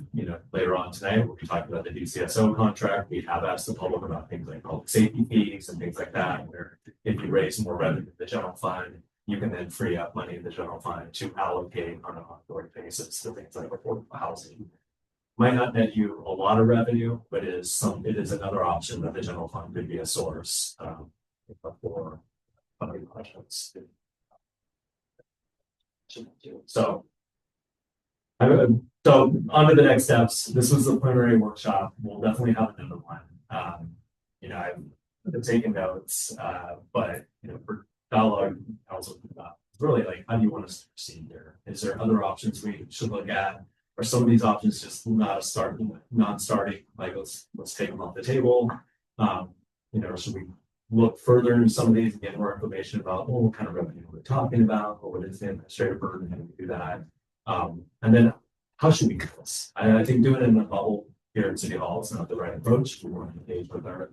later on tonight, we'll be talking about the DCSO contract. We have asked the public about things like public safety fees and things like that, where if you raise more revenue in the general fund, you can then free up money in the general fund to allocate on an ongoing basis to things like affordable housing. Might not net you a lot of revenue, but it is another option that the general fund could be a source for funding projects. So on to the next steps. This was the preliminary workshop. We'll definitely have another one. I've taken notes, but for dialogue, also really like, how do you want us to proceed here? Is there other options we should look at? Or some of these options just non-starting? Like let's take them off the table. Should we look further into some of these and get more information about what kind of revenue we're talking about, or what is the administrative burden, how do we do that? And then how should we do this? I think doing it in a bubble here in City Hall is not the right approach. We want to engage with our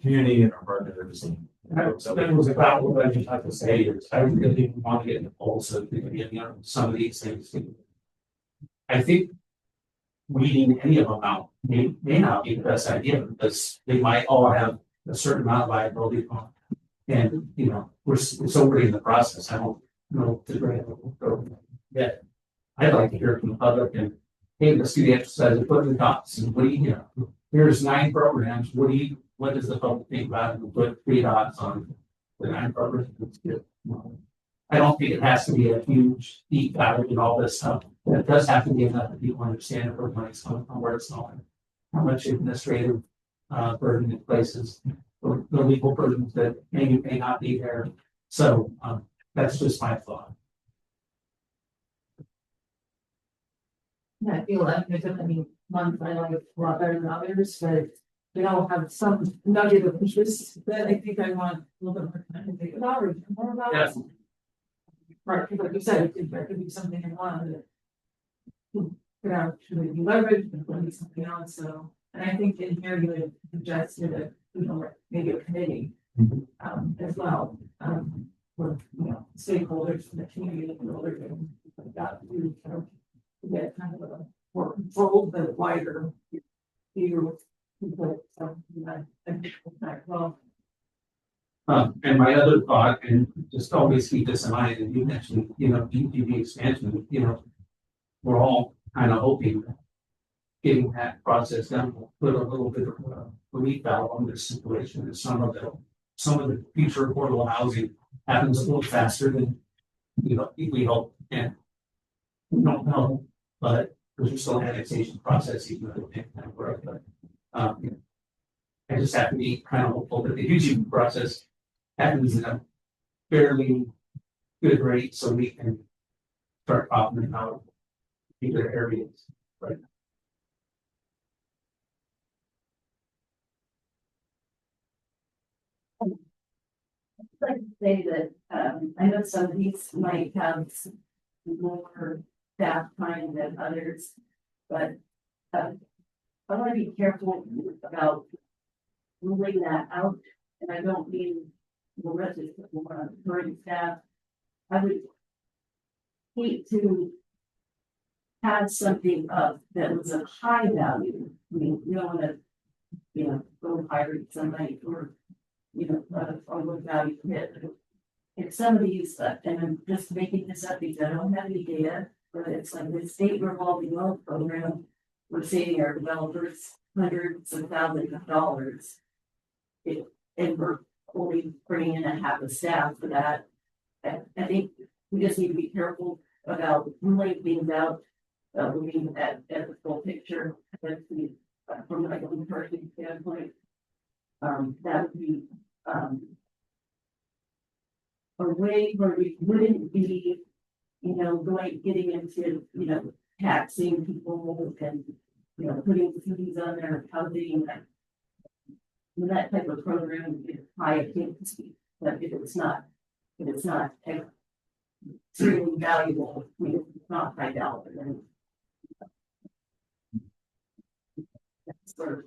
community and our partners. And that was about what I just had to say. Is I really want to get in the pulse of some of these things. I think weeding any of them out may not be the best idea because they might all have a certain amount of liability on. And we're so early in the process. I don't know the grant yet. I'd like to hear from the public and hey, let's do the exercise of putting the dots and what do here's 9 programs. What does the public think about it? We'll put 3 dots on the 9 programs. I don't think it has to be a huge deep dive and all this stuff. It does have to be enough that people understand where money's coming from, where it's going, how much administrative burden it places, the legal burdens that may not be there. So that's just my thought. Yeah, I feel like there's definitely ones I like a lot better than others, but they all have some nugget of interest that I think I want a little bit more time to think about or more about. Yes. Right, because like you said, there could be something in one that could actually be leveraged and could be something else. So, and I think in here you would suggest that maybe a committee as well, with stakeholders from the community and older and like that to kind of get kind of a more controlled but wider view of well. And my other thought, and just always keep this in mind, and you mentioned, DPV expansion, we're all kind of hoping getting that process done will put a little bit of relief out on this situation. And some of the future affordable housing happens a little faster than we hope. And We don't know, but there's still annexation process, even though they can't work, but, I just have to be kind of hopeful that the huge process happens at a fairly good rate, so we can start popping out either areas, right? I'd like to say that, I know some of these might have more staff time than others, but, I want to be careful about ruling that out, and I don't mean the register or current staff. I would hate to have something of that was of high value. I mean, you don't want to, go hire somebody for, a low value hit. If some of these, and I'm just making this up because I don't have any data, but it's like the state revolving loan program, we're saving our developers hundreds of thousands of dollars. And we're only bringing in a half a staff for that. I think we just need to be careful about ruling things out, looking at the full picture, from like a person standpoint. That would be, a way where we wouldn't be, getting into, taxing people and, putting fees on their housing. That type of program is high efficiency, but if it's not extremely valuable, if it's not high dollar, then. That's sort of.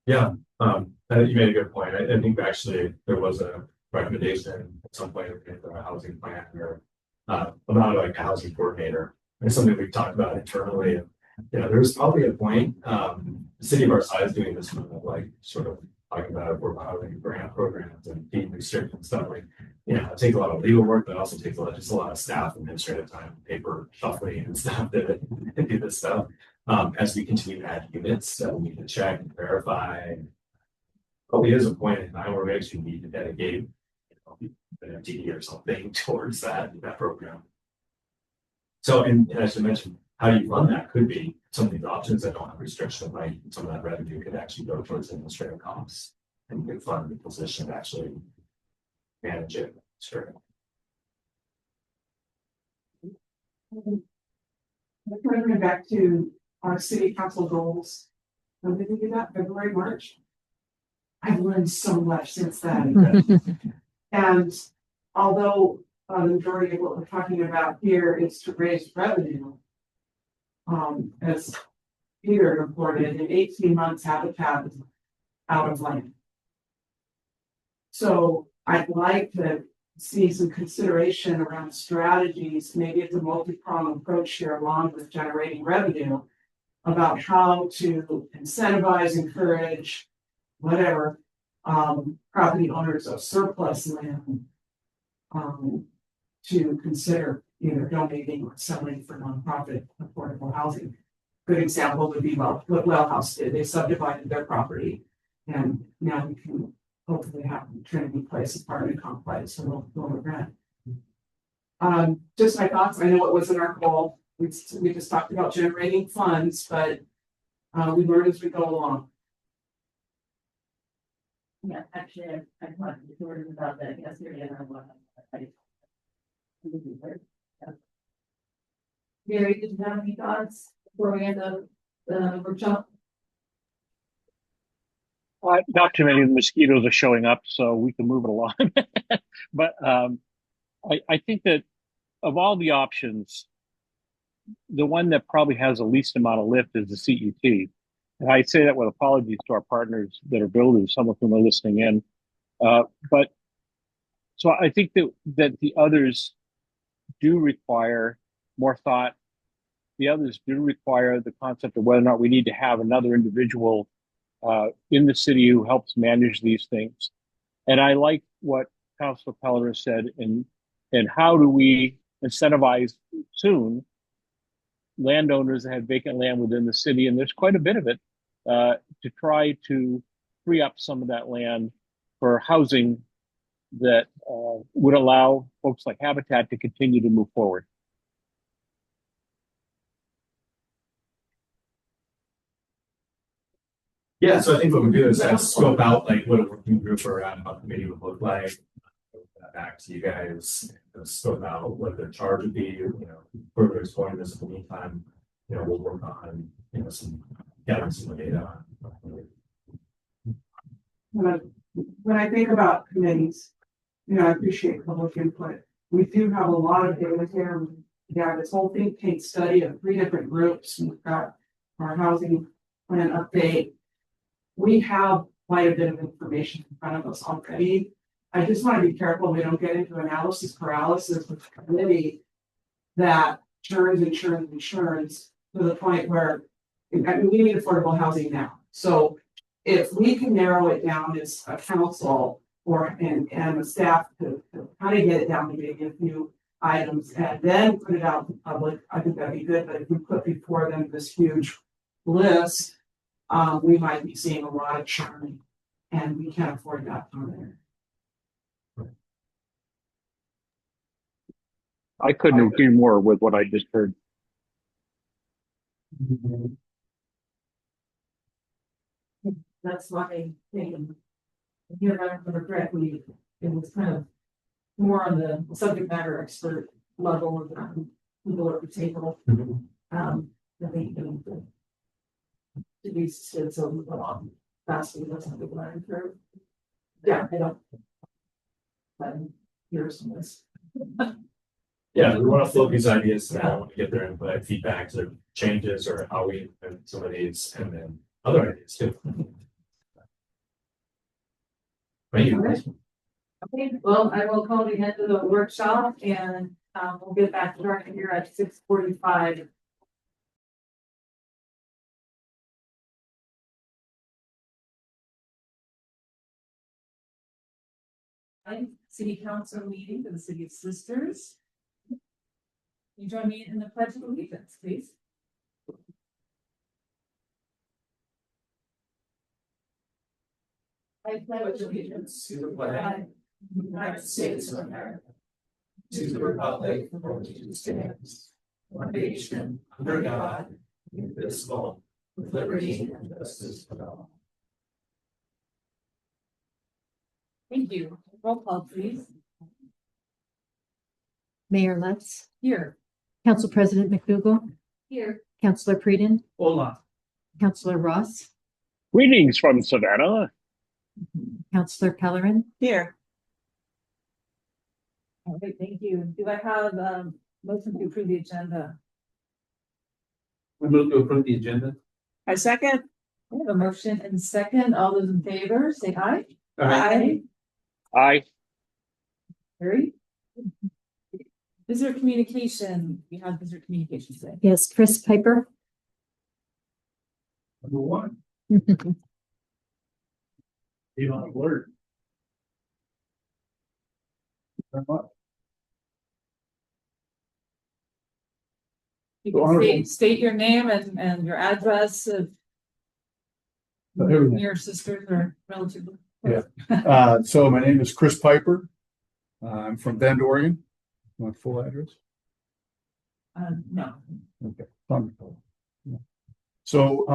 Yeah, I think you made a good point. I think actually there was a recommendation at some point in the housing plan or about like a housing coordinator. It's something we've talked about internally. There's probably a point, the city of our size doing this kind of like sort of talking about affordable housing grant programs and fee restrictions stuff like, it takes a lot of legal work, but also takes just a lot of staff, administrative time, paper shuffling and stuff that do this stuff. As we continue to add units, we can check and verify. Probably is a point in time where we actually need to dedicate, an FTE or something towards that program. So, and I should mention, how you run that could be some of these options that don't have restriction, right? Some of that revenue could actually go towards administrative costs and you could fund the position to actually manage it. Sure. Going back to our city council goals, when did we do that? February, March? I've learned so much since then. And although the majority of what we're talking about here is to raise revenue, as Peter reported, in 18 months, Habitat is out of land. So I'd like to see some consideration around strategies. Maybe it's a multi-pronged approach here along with generating revenue about how to incentivize, encourage, whatever, property owners of surplus land to consider either donating or selling for nonprofit affordable housing. Good example would be what Wellhouse did. They subdivided their property, and now we can hopefully have Trinity Place apartment complex and lower rent. Just my thoughts. I know it wasn't our goal. We just talked about generating funds, but we learn as we go along. Yeah, actually, I talked to Jordan about that yesterday, and Gary, did you have any thoughts before we end up the workshop? Not too many of the mosquitoes are showing up, so we can move it along. But I think that of all the options, the one that probably has the least amount of lift is the CET. And I say that with apologies to our partners that are builders, some of whom are listening in. But so I think that the others do require more thought. The others do require the concept of whether or not we need to have another individual in the city who helps manage these things. And I like what Councilor Pellerin said and how do we incentivize soon landowners that have vacant land within the city, and there's quite a bit of it, to try to free up some of that land for housing that would allow folks like Habitat to continue to move forward. Yeah, so I think what we do is kind of scope out like what a working group or ad hoc committee would look like. Back to you guys, scope out what the charge would be, further exploring this in the meantime. We'll work on, gathering some data. When I think about committees, I appreciate public input. We do have a lot of data here. We have this whole think tank study of 3 different groups. We've got our housing plan update. We have quite a bit of information in front of us already. I just want to be careful we don't get into analysis paralysis with the committee that churns to the point where we need affordable housing now. So if we can narrow it down as a council and a staff to kind of get it down to maybe a few items and then put it out to the public, I think that'd be good. But if we put before them this huge list, we might be seeing a lot of churn, and we can't afford that on there. I couldn't agree more with what I just heard. That's why I think, if I remember correctly, it was kind of more on the subject matter expert level of people at the table. I think to be stood so long faster than something learning curve. Yeah, I don't. But here's some this. Yeah, we want to float these ideas now, want to get their input, feedback to changes or how we implement some of these, and then other ideas too. Thank you. Okay, well, I will call the end of the workshop and we'll get back to our here at 6:45. City Council meeting for the City of Sisters. You join me in the Pledge of Allegiance, please. I pledge allegiance To the flag of the United States of America, to the republic for which it stands, one nation, under God, indivisible, with liberty and justice for all. Thank you. Roll call, please. Mayor Lutz, Here. Council President McDougall, Here. Councilor Predin, Hola. Councilor Ross, Greetings from Savannah. Councilor Pellerin, Here. All right, thank you. Do I have motion to approve the agenda? We move to approve the agenda. I second. I have a motion and second. All those in favor, say aye. Aye. Aye. Carried. Visitor communication. We have visitor communication today. yes, Chris Piper. Number 1. Be on alert. You can state your name and your address of your sisters or relatives. Yeah. So my name is Chris Piper. I'm from Bend, Oregon. My full address? No. Okay. Wonderful. Yeah. So,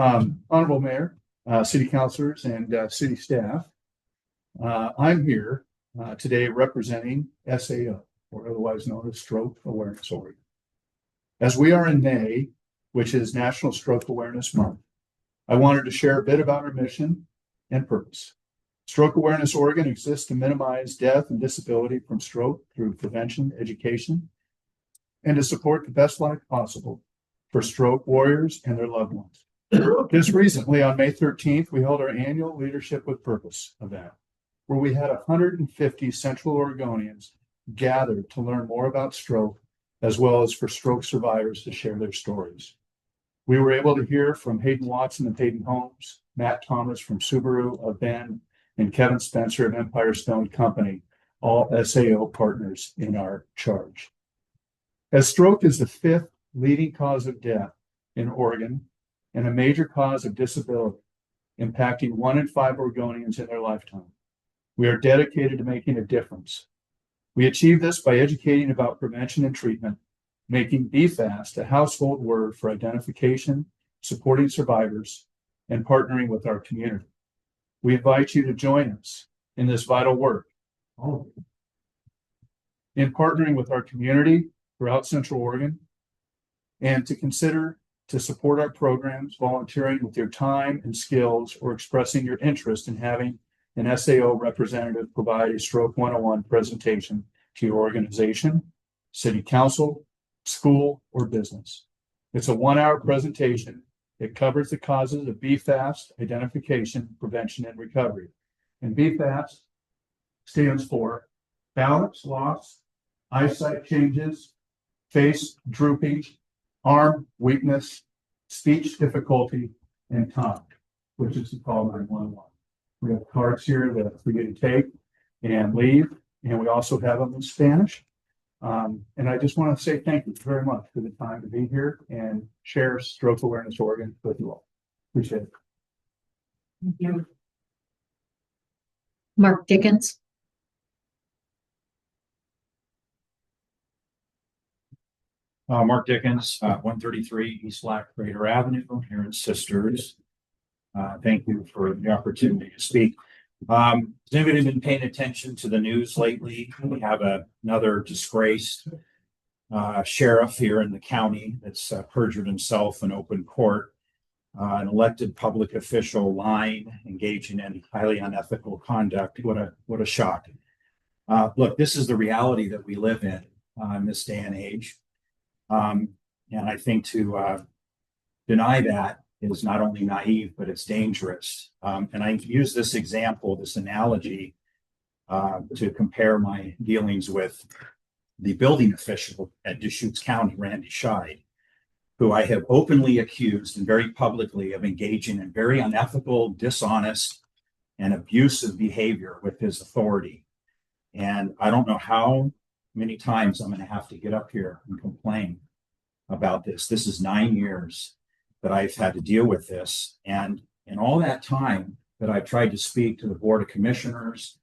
Honorable Mayor, City Councilors, and City staff, I'm here today representing SAO, or otherwise known as Stroke Awareness Oregon. As we are in May, which is National Stroke Awareness Month, I wanted to share a bit about our mission and purpose. Stroke Awareness Oregon exists to minimize death and disability from stroke through prevention, education, and to support the best life possible for stroke warriors and their loved ones. Just recently, on May 13th, we held our annual Leadership with Purpose event, where we had 150 Central Oregonians gathered to learn more about stroke, as well as for stroke survivors to share their stories. We were able to hear from Hayden Watson of Hayden Homes, Matt Thomas from Subaru of Bend, and Kevin Spencer of Empire Stone Company, all SAO partners in our charge. As stroke is the 5th leading cause of death in Oregon and a major cause of disability, impacting 1 in 5 Oregonians in their lifetime, we are dedicated to making a difference. We achieve this by educating about prevention and treatment, making BFAST a household word for identification, supporting survivors, and partnering with our community. We invite you to join us in this vital work. In partnering with our community throughout Central Oregon, and to consider to support our programs, volunteering with your time and skills, or expressing your interest in having an SAO representative provide a Stroke 101 presentation to your organization, city council, school, or business. It's a 1-hour presentation. It covers the causes of BFAST identification, prevention, and recovery. And BFAST stands for balance loss, eyesight changes, face drooping, arm weakness, speech difficulty, and tongue, which is to call 911. We have cards here that for you to take and leave, and we also have them in Spanish. And I just want to say thank you very much for the time to be here and share Stroke Awareness Oregon with you all. Appreciate it. Thank you. Mark Dickens. Mark Dickens, 133 East Black Crater Avenue here in Sisters. Thank you for the opportunity to speak. Has anybody been paying attention to the news lately? We have another disgraced sheriff here in the county that's perjured himself in open court. An elected public official lying, engaging in highly unethical conduct. What a shock. Look, this is the reality that we live in this day and age. And I think to deny that is not only naive, but it's dangerous. And I use this example, this analogy, to compare my dealings with the building official at Deschutes County, Randy Scheid, who I have openly accused and very publicly of engaging in very unethical, dishonest, and abusive behavior with his authority. And I don't know how many times I'm going to have to get up here and complain about this. This is 9 years that I've had to deal with this. And in all that time that I've tried to speak to the Board of Commissioners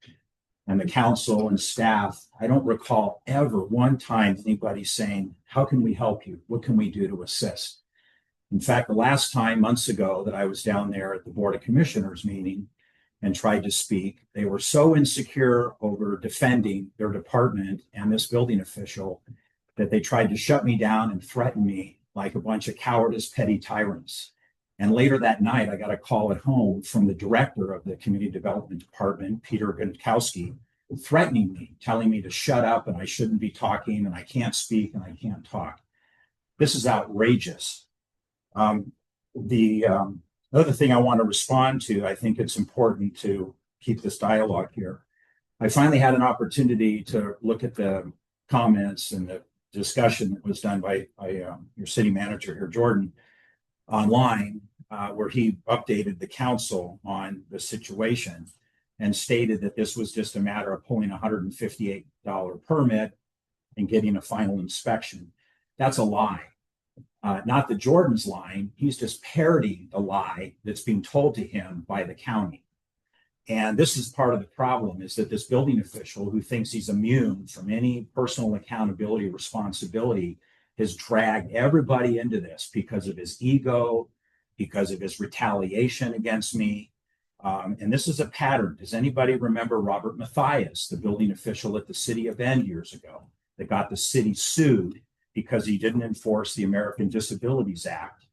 and the council and staff, I don't recall ever one time anybody saying, how can we help you? What can we do to assist? In fact, the last time, months ago, that I was down there at the Board of Commissioners meeting and tried to speak, they were so insecure over defending their department and this building official that they tried to shut me down and threaten me like a bunch of cowardice, petty tyrants. And later that night, I got a call at home from the director of the Community Development Department, Peter Gonkowski, threatening me, telling me to shut up and I shouldn't be talking and I can't speak and I can't talk. This is outrageous. The other thing I want to respond to, I think it's important to keep this dialogue here. I finally had an opportunity to look at the comments and the discussion that was done by your city manager here, Jordan, online, where he updated the council on the situation and stated that this was just a matter of pulling a $158 permit and getting a final inspection. That's a lie. Not that Jordan's lying, he's just parodying the lie that's being told to him by the county. And this is part of the problem, is that this building official who thinks he's immune from any personal accountability or responsibility has dragged everybody into this because of his ego, because of his retaliation against me. And this is a pattern. Does anybody remember Robert Mathias, the building official at the city of Bend years ago, that got the city sued because he didn't enforce the American Disabilities Act?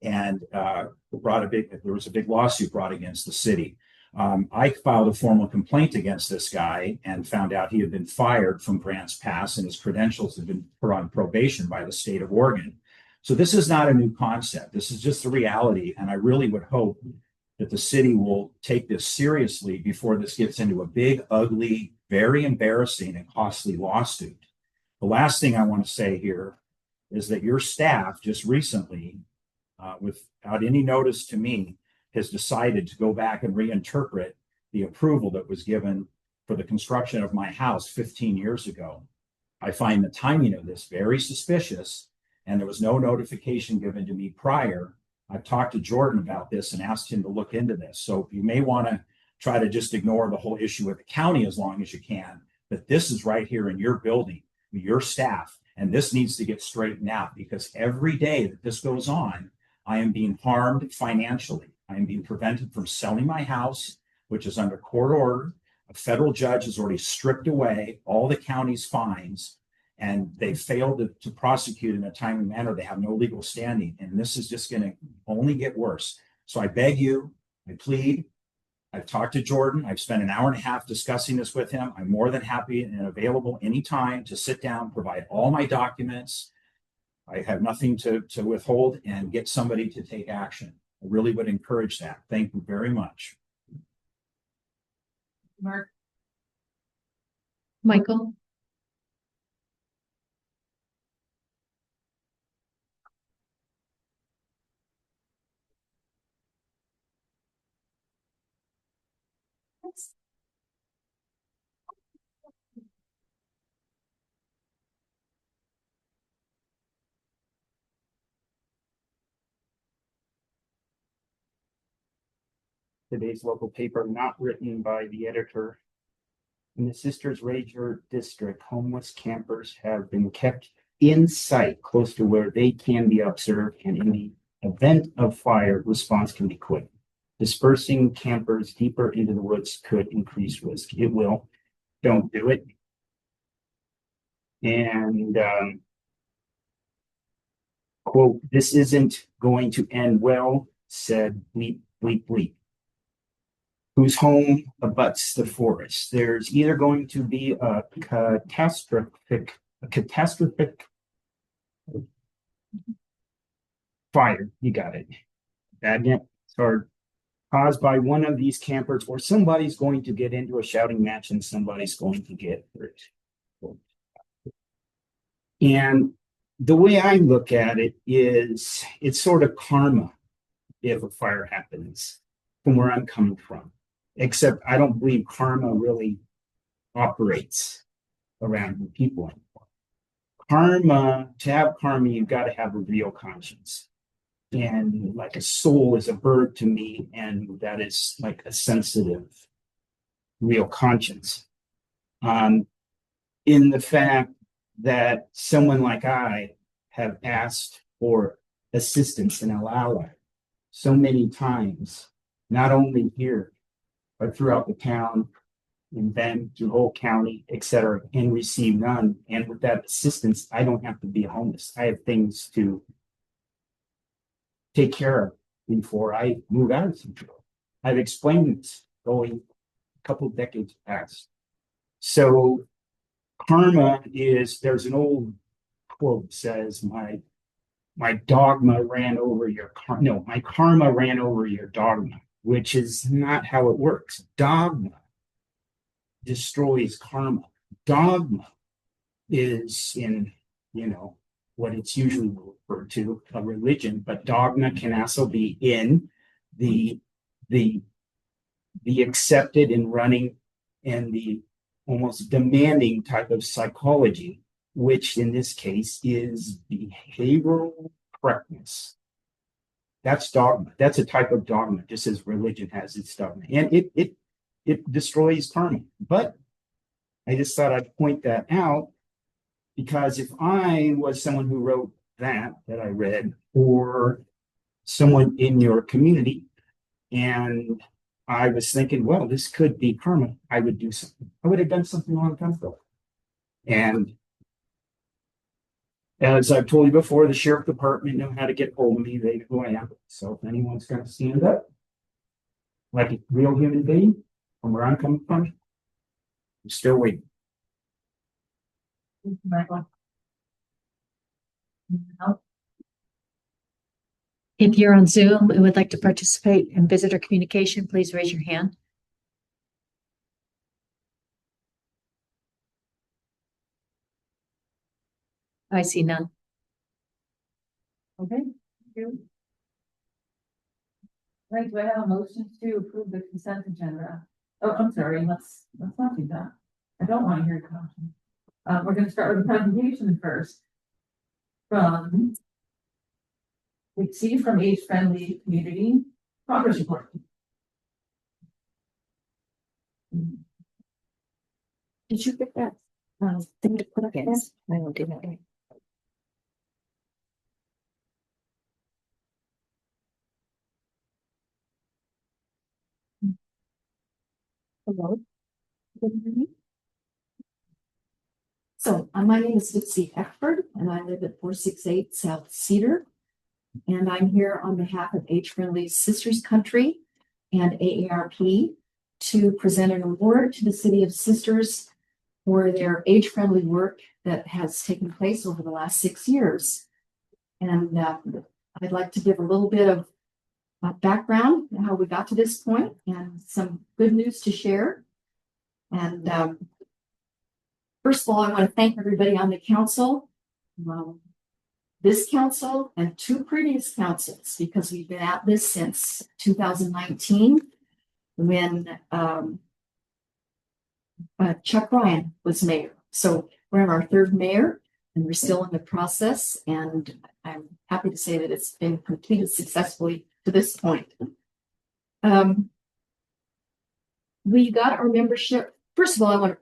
And there was a big lawsuit brought against the city. I filed a formal complaint against this guy and found out he had been fired from Grants Pass and his credentials had been put on probation by the state of Oregon. So this is not a new concept. This is just the reality. And I really would hope that the city will take this seriously before this gets into a big, ugly, very embarrassing and costly lawsuit. The last thing I want to say here is that your staff just recently, without any notice to me, has decided to go back and reinterpret the approval that was given for the construction of my house 15 years ago. I find the timing of this very suspicious, and there was no notification given to me prior. I've talked to Jordan about this and asked him to look into this. So you may want to try to just ignore the whole issue with the county as long as you can, but this is right here in your building, your staff, and this needs to get straightened out, because every day that this goes on, I am being harmed financially. I'm being prevented from selling my house, which is under court order. A federal judge has already stripped away all the county's fines, and they failed to prosecute in a timely manner. They have no legal standing, and this is just going to only get worse. So I beg you, I plead. I've talked to Jordan. I've spent an hour and a half discussing this with him. I'm more than happy and available anytime to sit down, provide all my documents. I have nothing to withhold, and get somebody to take action. I really would encourage that. Thank you very much. Mark, Michael, Today's local paper, not written by the editor. In the Sisters Ranger District, homeless campers have been kept in sight close to where they can be observed, and in the event of fire, response can be quick. Dispersing campers deeper into the woods could increase risk. It will. Don't do it. And quote, "This isn't going to end well," said bleep, bleep, bleep, whose home abuts the forest. There's either going to be a catastrophic fire, you got it, bad net, or caused by one of these campers, or somebody's going to get into a shouting match and somebody's going to get hurt. And the way I look at it is it's sort of karma if a fire happens from where I'm coming from. Except I don't believe karma really operates around people anymore. Karma, to have karma, you've got to have a real conscience. And like a soul is a bird to me, and that is like a sensitive, real conscience. In the fact that someone like I have asked for assistance and ally so many times, not only here, but throughout the town, and then through the whole county, etc., and receive none. And with that assistance, I don't have to be homeless. I have things to take care of before I move out of Central. I've explained this going a couple of decades past. So karma is, there's an old quote that says, my dogma ran over your karma. No, my karma ran over your dogma, which is not how it works. Dogma destroys karma. Dogma is in, what it's usually referred to, a religion, but dogma can also be in the accepted and running and the almost demanding type of psychology, which in this case is behavioral correctness. That's dogma. That's a type of dogma, just as religion has its dogma. And it destroys karma. But I just thought I'd point that out, because if I was someone who wrote that I read, or someone in your community, and I was thinking, well, this could be karma, I would do something. I would have done something a long time ago. And as I've told you before, the sheriff department know how to get hold of me. They know who I am. So if anyone's going to stand up like a real human being from where I'm coming from, I'm still waiting. Michael. No? if you're on Zoom and would like to participate in visitor communication, please raise your hand. I see none. Okay. Thank you. Right, do I have a motion to approve the consent agenda? Oh, I'm sorry, let's not do that. I don't want to hear your motion. We're gonna start with the presentation first. From we see from Age Friendly Community Progress Report. Did you get that thing to put up? Yes, I will do that. Hello. Can you hear me? So, my name is Dixie Eckford, and I live at 468 South Cedar. And I'm here on behalf of Age Friendly Sisters Country and AARP to present an award to the City of Sisters for their age-friendly work that has taken place over the last 6 years. And I'd like to give a little bit of background on how we got to this point and some good news to share. And first of all, I want to thank everybody on the council, this council and 2 previous councils, because we've been at this since 2019 when Chuck Ryan was mayor. So we're in our 3rd mayor and we're still in the process. And I'm happy to say that it's been completed successfully to this point. We got our membership. First of all, I want to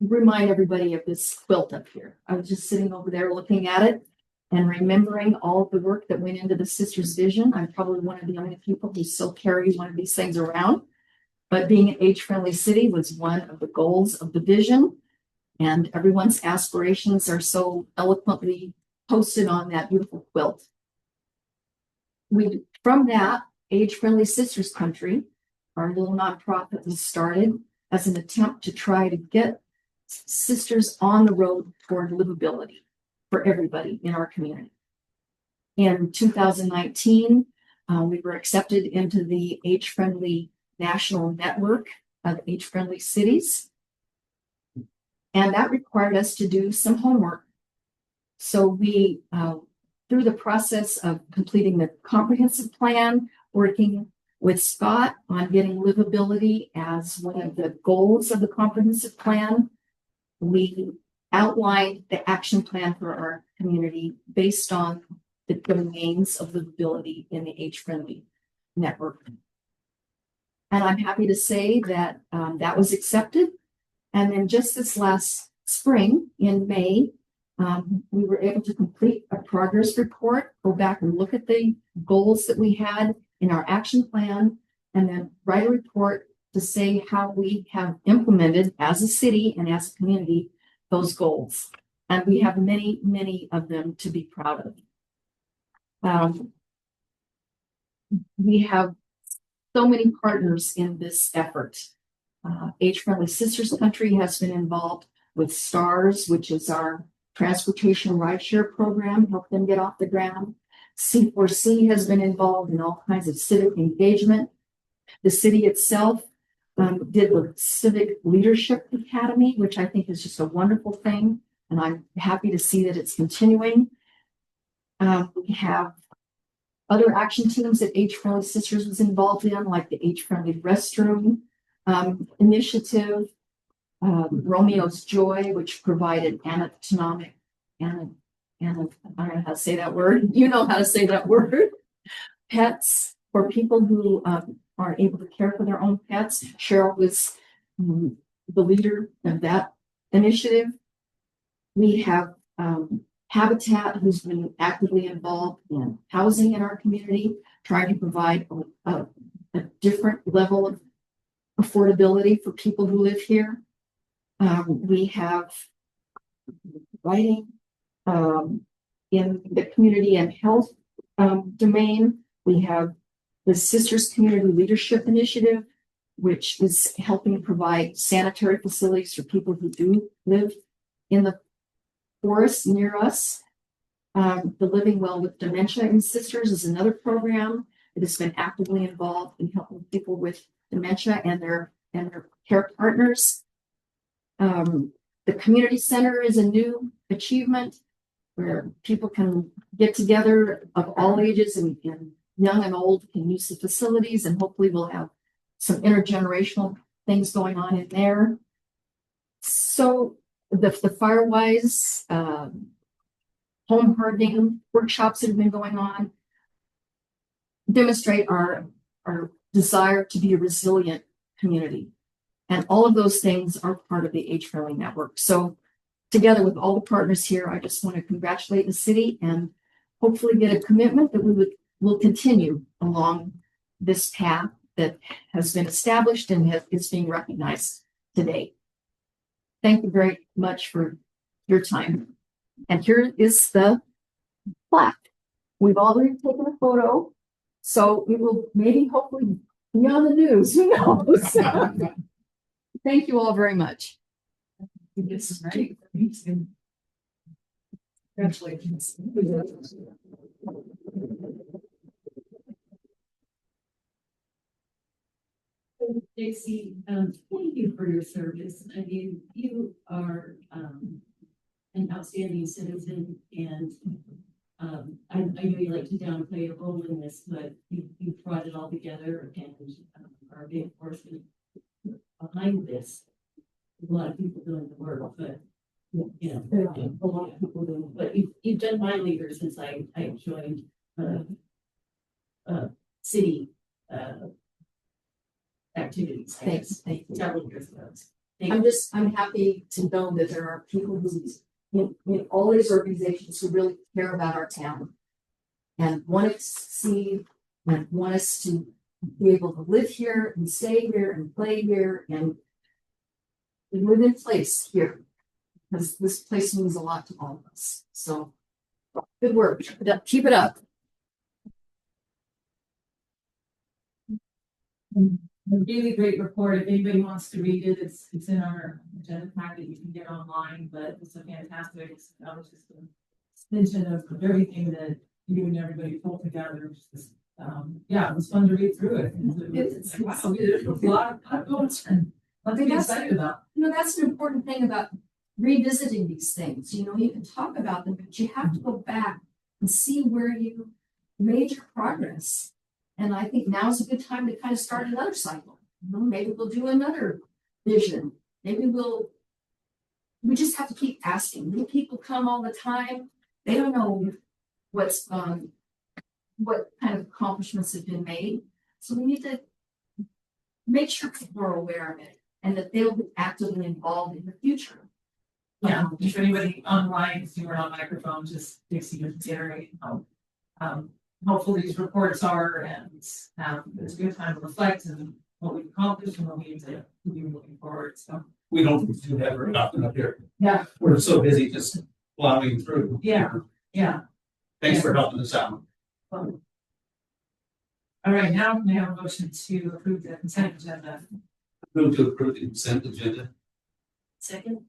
remind everybody of this quilt up here. I was just sitting over there looking at it and remembering all of the work that went into the Sisters Vision. I'm probably one of the only people who still carry one of these things around. But being an age-friendly city was one of the goals of the vision. And everyone's aspirations are so eloquently posted on that beautiful quilt. From that, Age Friendly Sisters Country, our little nonprofit, was started as an attempt to try to get sisters on the road toward livability for everybody in our community. In 2019, we were accepted into the Age Friendly National Network of Age Friendly Cities. And that required us to do some homework. So we, through the process of completing the comprehensive plan, working with Scott on getting livability as one of the goals of the comprehensive plan, we outlined the action plan for our community based on the domains of livability in the age-friendly network. And I'm happy to say that that was accepted. And then just this last spring in May, we were able to complete a progress report, go back and look at the goals that we had in our action plan, and then write a report to say how we have implemented as a city and as a community those goals. And we have many, many of them to be proud of. We have so many partners in this effort. Age Friendly Sisters Country has been involved with STARS, which is our transportation rideshare program, help them get off the ground. C4C has been involved in all kinds of civic engagement. The city itself did the Civic Leadership Academy, which I think is just a wonderful thing. And I'm happy to see that it's continuing. We have other action teams that Age Friendly Sisters was involved in, like the Age Friendly Restroom initiative, Romeo's Joy, which provided anatomic, I don't know how to say that word. You know how to say that word. Pets for people who are able to care for their own pets. Cheryl was the leader of that initiative. We have Habitat, who's been actively involved in housing in our community, trying to provide a different level of affordability for people who live here. We have writing in the community and health domain. We have the Sisters Community Leadership Initiative, which is helping provide sanitary facilities for people who do live in the forest near us. The Living Well with Dementia in Sisters is another program that has been actively involved in helping people with dementia and their care partners. The community center is a new achievement where people can get together of all ages and young and old can use the facilities, and hopefully we'll have some intergenerational things going on in there. So the Firewise home hardening workshops that have been going on demonstrate our desire to be a resilient community. And all of those things are part of the Age Friendly Network. So together with all the partners here, I just want to congratulate the city and hopefully get a commitment that will continue along this path that has been established and is being recognized today. Thank you very much for your time. And here is the plaque. We've already taken a photo, so we will maybe hopefully be on the news. Who knows? Thank you all very much. This is right. Congratulations. Stacy, thank you for your service. I mean, you are an outstanding citizen, and I know you like to downplay your role in this, but you brought it all together and are a big force behind this. A lot of people doing the work, but you know, a lot of people doing, but you've done my leader since I joined city activities. Thanks. Thank you. Several years ago. I'm happy to know that there are people who in all these organizations who really care about our town and want to see and want us to be able to live here and stay here and play here and live in place here, because this place means a lot to all of us. So good work. Keep it up. Keep it up. A really great report. If anybody wants to read it, it's in our agenda packet. You can get online, but it's a fantastic. That was just an extension of everything that you and everybody pulled together. Yeah, it was fun to read through it. It's wow, there's a lot of notes and I think That's- excited about. You know, that's an important thing about revisiting these things. You know, you can talk about them, but you have to go back and see where you made your progress. And I think now is a good time to kind of start another cycle. You know, maybe we'll do another vision. Maybe we just have to keep asking. New people come all the time. They don't know what kind of accomplishments have been made. So we need to make sure people are aware of it and that they'll be actively involved in the future. Yeah, if anybody online, if you were on microphone, just Dixie would consider how helpful these reports are, and it's a good time to reflect on what we've accomplished and what we need to be looking forward. So We don't do that very often up here. yeah, We're so busy just plowing through. yeah. Thanks for helping us out. All right, now we have a motion to approve the consent agenda. Move to approve the consent agenda. Second.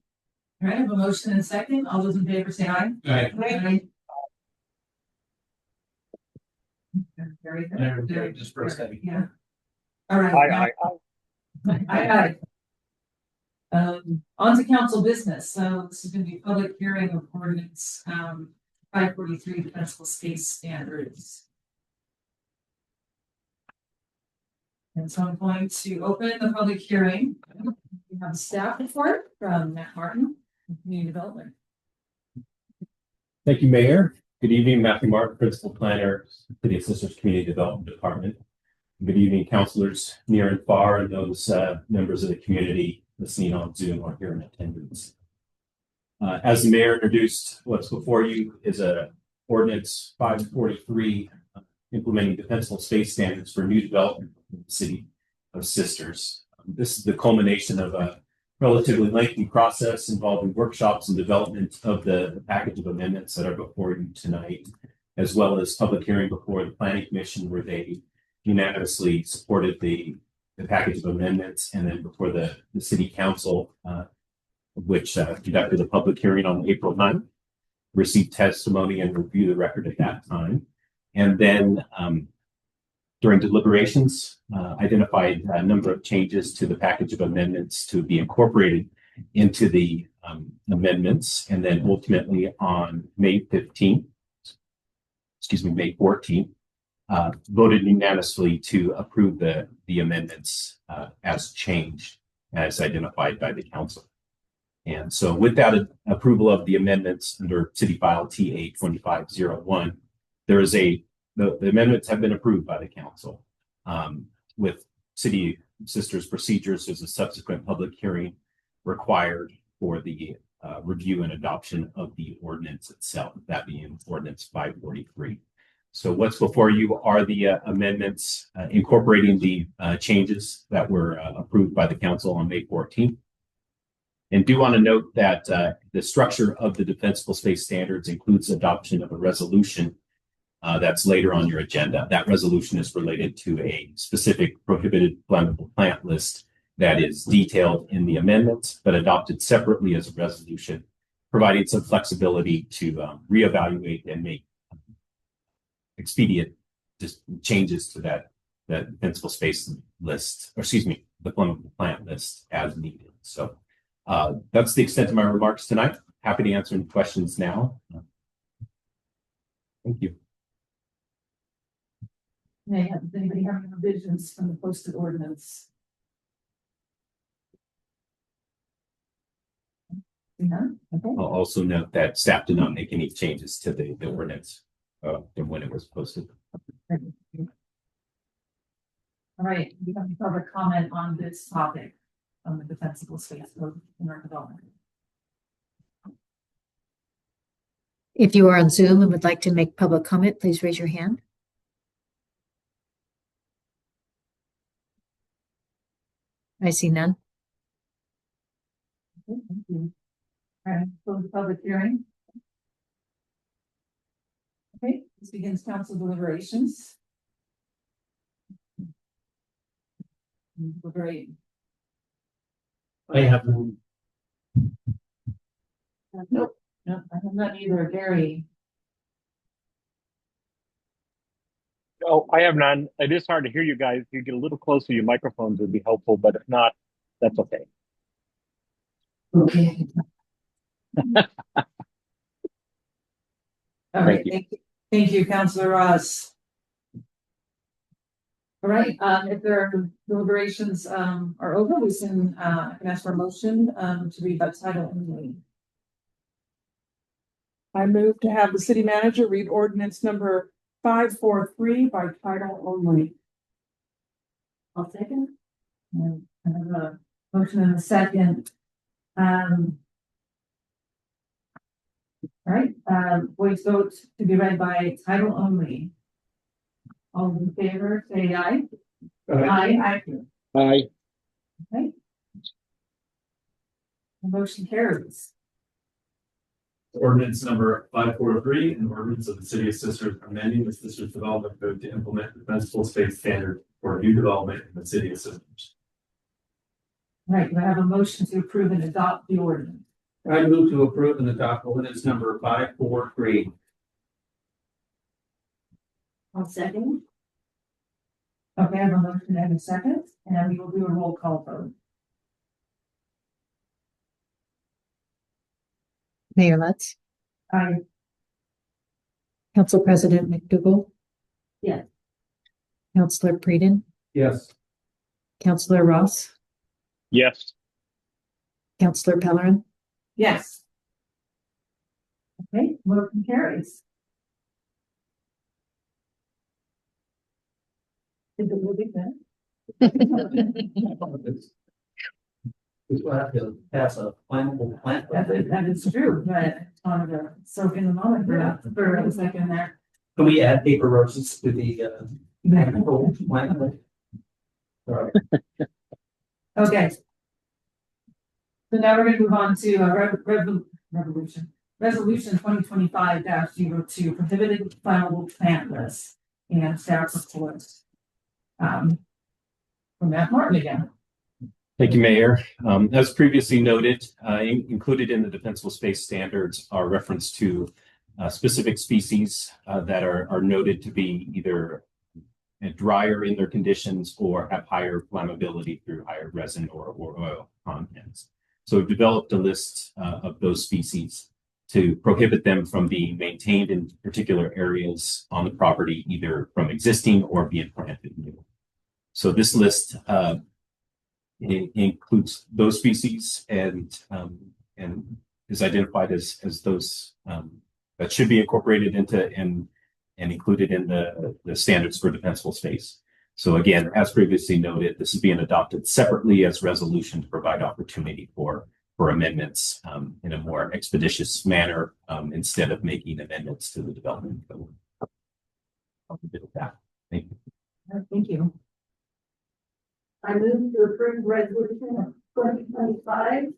All right, I have a motion and a second. All those in favor say aye. Right. Aye. Very good. There, just for a second. Yeah. All right. Aye. Aye. On to council business. So this is going to be public hearing of ordinance 543 defensible space standards. And so I'm going to open the public hearing. We have a staff report from Matt Martin, Community Development. Thank you, Mayor. Good evening, Matthew Martin, Principal Planner, City of Sisters Community Development Department. Good evening, councilors near and far, and those members of the community listening on Zoom or here in attendance. As the mayor introduced, what's before you is a ordinance 543 implementing defensible space standards for new development in the City of Sisters. This is the culmination of a relatively lengthy process involving workshops and development of the package of amendments that are before you tonight, as well as public hearing before the Planning Commission, where they unanimously supported the package of amendments, and then before the City Council, which conducted a public hearing on April 9th, received testimony and reviewed the record at that time. And then during deliberations, identified a number of changes to the package of amendments to be incorporated into the amendments. And then ultimately on May 14th, voted unanimously to approve the amendments as changed, as identified by the council. And so with that approval of the amendments under City File TA 2501, there is the amendments have been approved by the council. With City Sisters procedures, there's a subsequent public hearing required for the review and adoption of the ordinance itself, that being ordinance 543. So what's before you are the amendments incorporating the changes that were approved by the council on May 14th. And do want to note that the structure of the defensible space standards includes adoption of a resolution that's later on your agenda. That resolution is related to a specific prohibited flammable plant list that is detailed in the amendments, but adopted separately as a resolution, providing some flexibility to reevaluate and make expedient just changes to that defensible space list, or excuse me, the flammable plant list as needed. So that's the extent of my remarks tonight. Happy to answer any questions now. Thank you. Does anybody have any revisions from the posted ordinance? None? Okay. I'll also note that staff did not make any changes to the ordinance from when it was posted. All right, we have any further comment on this topic on the defensible space code in our development? If you are on Zoom and would like to make public comment, please raise your hand. I see none. Okay, thank you. All right, close the public hearing. Okay, this begins council deliberations. Deliberating. I have none. Nope, no, I have not either. Gary. Oh, I have none. It is hard to hear you guys. If you get a little closer to your microphones, would be helpful, but if not, that's okay. Okay. All right, thank you, Councilor Ross. All right, if their deliberations are over, we can ask for a motion to read by title only. I move to have the city manager read ordinance number 543 by title only. I'll second. And I have a motion and a second. All right, voice vote to be read by title only. All in favor, say aye. Aye. Aye. Okay. The motion carries. Ordinance number 543, an ordinance of the city of Sisters amending the Sisters Development Code to implement the defensible space standard for new development in the city of Sisters. All right, do I have a motion to approve and adopt the ordinance? I move to approve and adopt ordinance number 543. I'll second. Okay, I have a motion and a second, and we will do a roll call vote. Mayor Lutz, Aye. Council President McDougall. Yes. Councilor Predin, Yes. Councilor Ross, Yes. Councilor Pellerin, Yes. Okay, motion carries. Is it moving then? We'll have to pass a flammable plant. That is true, but I wanted to soak in the moment for a second there. Can we add paper roses to the flammable plant? All right. Okay. So now we're gonna move on to resolution 2025-02 prohibited flammable plant list and staff report. From Matt Martin again. Thank you, Mayor. As previously noted, included in the defensible space standards are reference to specific species that are noted to be either drier in their conditions or have higher flammability through higher resin or oil contents. So we've developed a list of those species to prohibit them from being maintained in particular areas on the property, either from existing or being planted new. So this list includes those species and is identified as those that should be incorporated into and included in the standards for defensible space. So again, as previously noted, this is being adopted separately as resolution to provide opportunity for amendments in a more expeditious manner instead of making amendments to the development code. Thank you. I move to approve resolution 2025-02.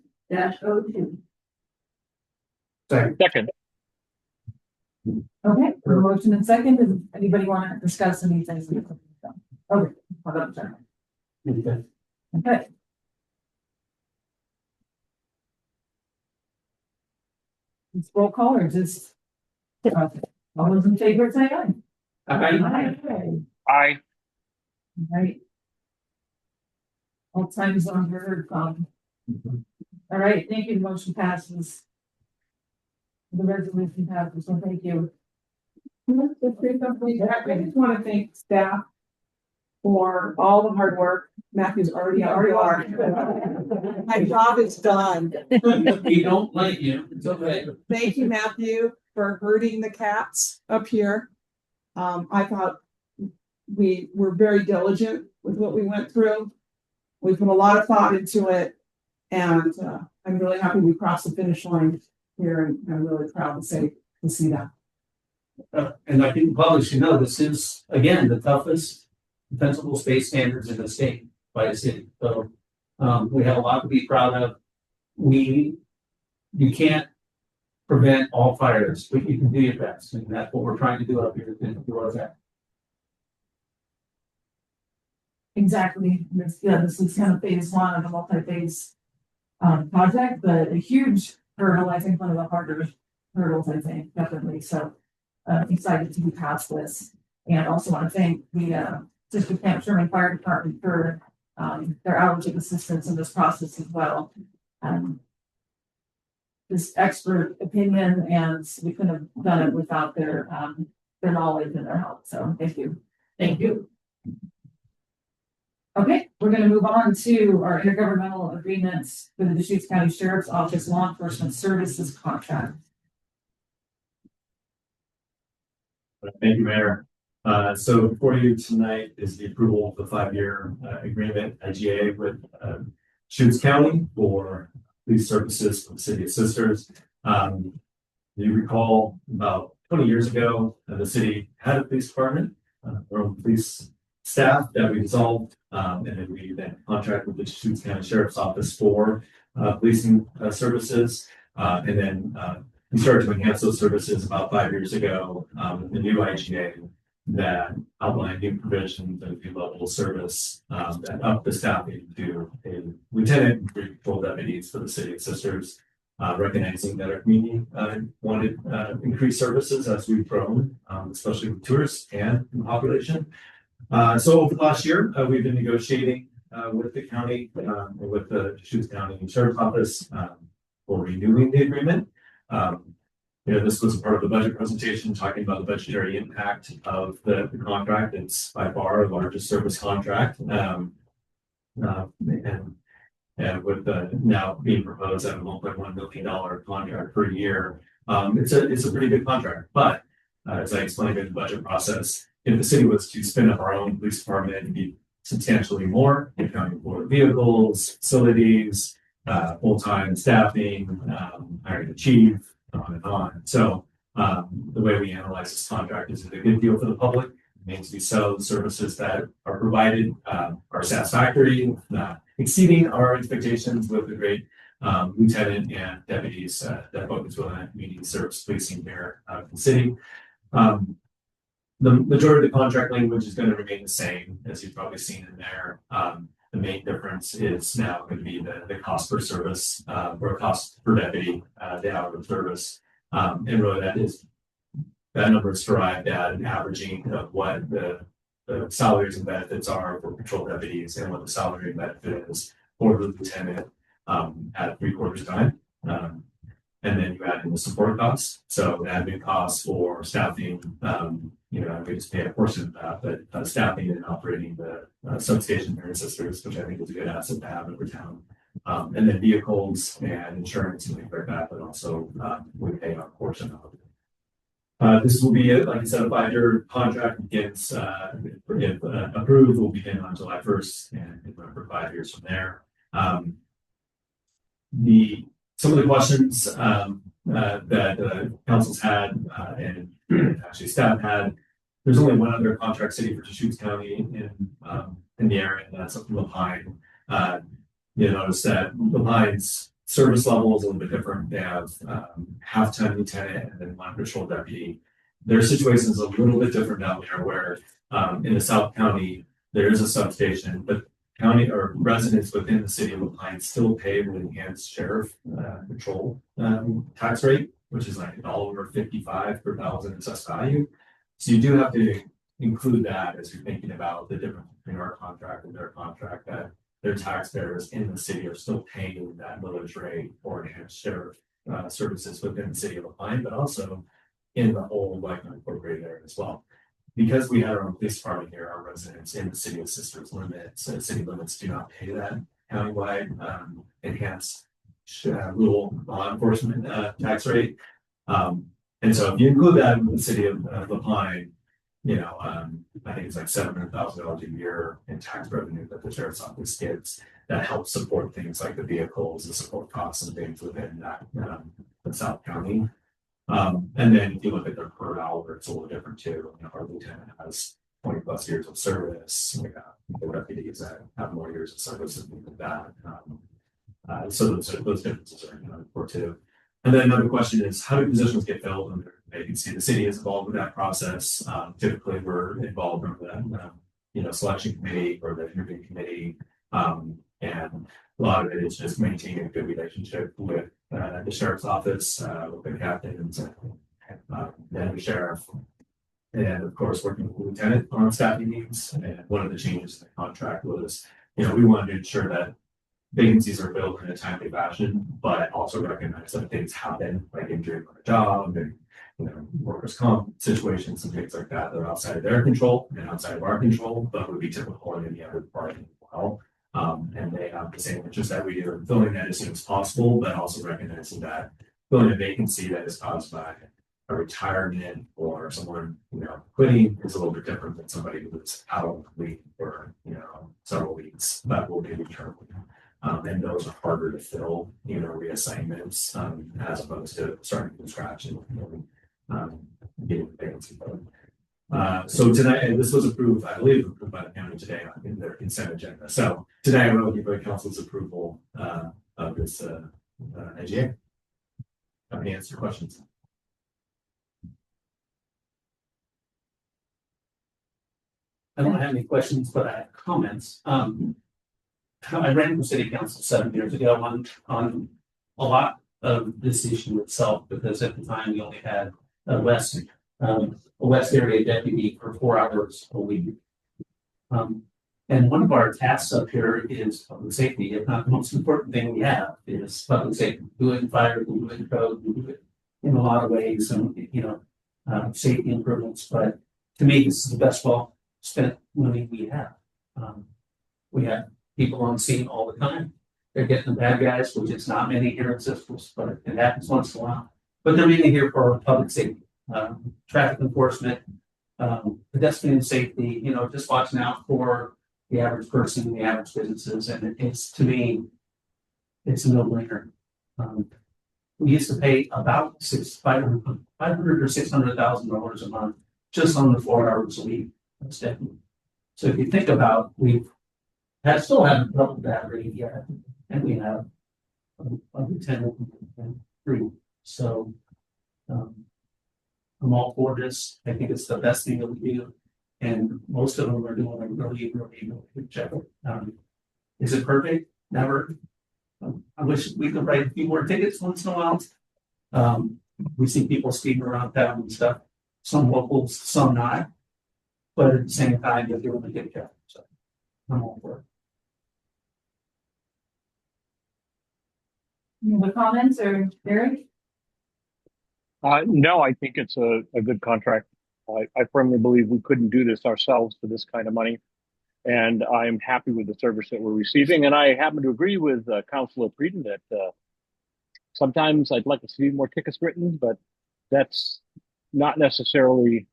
Second, Okay, a motion and second. Does anybody want to discuss anything? Okay, hold on a second. Okay. It's roll call or just? Okay. All those in favor say aye. Aye. aye. Right. All time zones were heard from. All right, thank you. The motion passes. The resolution passes, so thank you. I just want to thank staff for all the hard work. Matthew's already are. My job is done. We don't blame you. It's okay. Thank you, Matthew, for herding the cats up here. I thought we were very diligent with what we went through. We put a lot of thought into it, and I'm really happy we crossed the finish line here, and I'm really proud to see that. And I think the public should know this is, again, the toughest defensible space standards in the state by the city. So we have a lot to be proud of. You can't prevent all fires, but you can do your best. And that's what we're trying to do up here, to do our best. Exactly. This is kind of phase one of the multi-phase project, but a huge hurdle, I think one of the harder hurdles, I think, definitely. So excited to be past this. And also want to thank the District Camp Sherman Fire Department for their outreach of assistance in this process as well. This expert opinion, and we couldn't have done it without their knowledge and their help. So thank you. Thank you. Okay, we're going to move on to our intergovernmental agreements for the Deschutes County Sheriff's Office Law Enforcement Services contract. Thank you, Mayor. So before you tonight is the approval of the 5-year agreement, IGA, with Deschutes County for police services for the city of Sisters. You recall about 20 years ago, the city had a police department, our own police staff that we dissolved, and then we contract with the Deschutes County Sheriff's Office for policing services, and then we started to enhance those services about 5 years ago with the new IGA that outlined new provisions and new level of service that up the staffing to a lieutenant and 3 patrol deputies for the city of Sisters, recognizing that our community wanted increased services as we've grown, especially with tourists and in population. So over the last year, we've been negotiating with the county, with the Deschutes County Sheriff's Office for renewing the agreement. This was part of the budget presentation talking about the budgetary impact of the contract. It's by far our largest service contract, and with the now being proposed at a $1.1 million contract per year, it's a pretty good contract. But as I explained in the budget process, if the city was to spin up our own police department, it'd be substantially more, accounting for vehicles, facilities, full-time staffing, hiring a chief, on and on. So the way we analyze this contract is it a good deal for the public? It means we sell the services that are provided are satisfactory, exceeding our expectations with the great lieutenant and deputies that focus on community service policing here in the city. The majority of the contract language is going to remain the same, as you've probably seen in there. The main difference is now going to be the cost per service, or cost per deputy, the hour of service. And really that number is derived at an averaging of what the salaries and benefits are for patrol deputies and what the salary and benefit is for the lieutenant at 3/4 time. And then you add in the support costs. So the admin costs for staffing, we just pay a portion of that, but staffing and operating the substation here in Sisters, which I think is a good asset to have over town. And then vehicles and insurance and things like that, but also we pay our portion of it. This will be, like I said, a 5-year contract begins, if approved, will begin on July 1st and run for 5 years from there. Some of the questions that councils had and actually staff had There's only one other contract city for Deschutes County in the area, and that's up in Lapine. You notice that Lapine's service level is a little bit different. They have half-time lieutenant and then line patrol deputy. Their situation is a little bit different down there, where in the South County there is a substation, but county or residents within the city of Lapine still pay the enhanced sheriff patrol tax rate, which is like $1.55 per thousand assessed value. So you do have to include that as you're thinking about the difference between our contract and their contract, that their taxpayers in the city are still paying that millage rate for enhanced sheriff services within the city of Lapine, but also in the whole like unincorporated area as well. Because we have our own police department here, our residents in the city of Sisters limits, city limits do not pay that countywide enhanced rural law enforcement tax rate. And so if you include that in the city of Lapine, you know, I think it's like $700,000 a year in tax revenue that the sheriff's office gets that helps support things like the vehicles, the support costs and things within that the South County. And then if you look at their per hour, it's a little different too. You know, our lieutenant has 20+ years of service. We got the deputies that have more years of service and things like that. So those differences are important too. And then another question is, how do positions get filled under vacancy? The city is involved with that process. Typically, we're involved in the selection committee or the interview committee, and a lot of it is just maintaining a good relationship with the sheriff's office, with the captains, then the sheriff, and of course working with the lieutenant on staffing needs. And one of the changes in the contract was, we wanted to ensure that vacancies are filled in a timely fashion, but also recognize that things happen, like injury on a job and workers' comp situations and things like that are outside of their control and outside of our control, but would be typical in any other department as well. And they have the same interest that we do in filling that as soon as possible, but also recognizing that filling a vacancy that is caused by a retirement or someone quitting is a little bit different than somebody who's out on leave for several weeks that will be returned. And those are harder to fill, reassignments, as opposed to starting from scratch and getting the vacancy filled. So tonight, this was approved, I believe, approved by the county today in their consent agenda. So today, I'm looking for the council's approval of this NGA. Have any answer questions? I don't have any questions, but I have comments. I ran for city council 7 years ago on a lot of this issue itself, because at the time we only had a West area deputy for 4 hours a week. And one of our tasks up here is public safety. If not the most important thing we have is public safety. Do it in fire, do it in code, do it in a lot of ways, and safety improvements. But to me, this is the best well spent money we have. We have people on scene all the time. They're getting the bad guys, which is not many here in Sisters, but it happens once in a while. But they're mainly here for public safety, traffic enforcement, pedestrian safety, just watching out for the average person, the average businesses. And it's, to me, it's a no-brainer. We used to pay about $500,000 or $600,000 a month just on the 4 hours a week. That's definitely. So if you think about, still haven't doubled that rate yet, and we have a lieutenant and 3. So I'm all for this. I think it's the best thing that we do, and most of them are doing a really, really, really good job. Is it perfect? Never. I wish we could write a few more tickets once in a while. We see people speeding around town and stuff. Some locals, some not. But at the same time, they're doing a good job. So I'm all for it. Any other comments or Eric? No, I think it's a good contract. I firmly believe we couldn't do this ourselves for this kind of money. And I'm happy with the service that we're receiving. And I happen to agree with Councilor Preeden that sometimes I'd like to see more tickets written, but that's not necessarily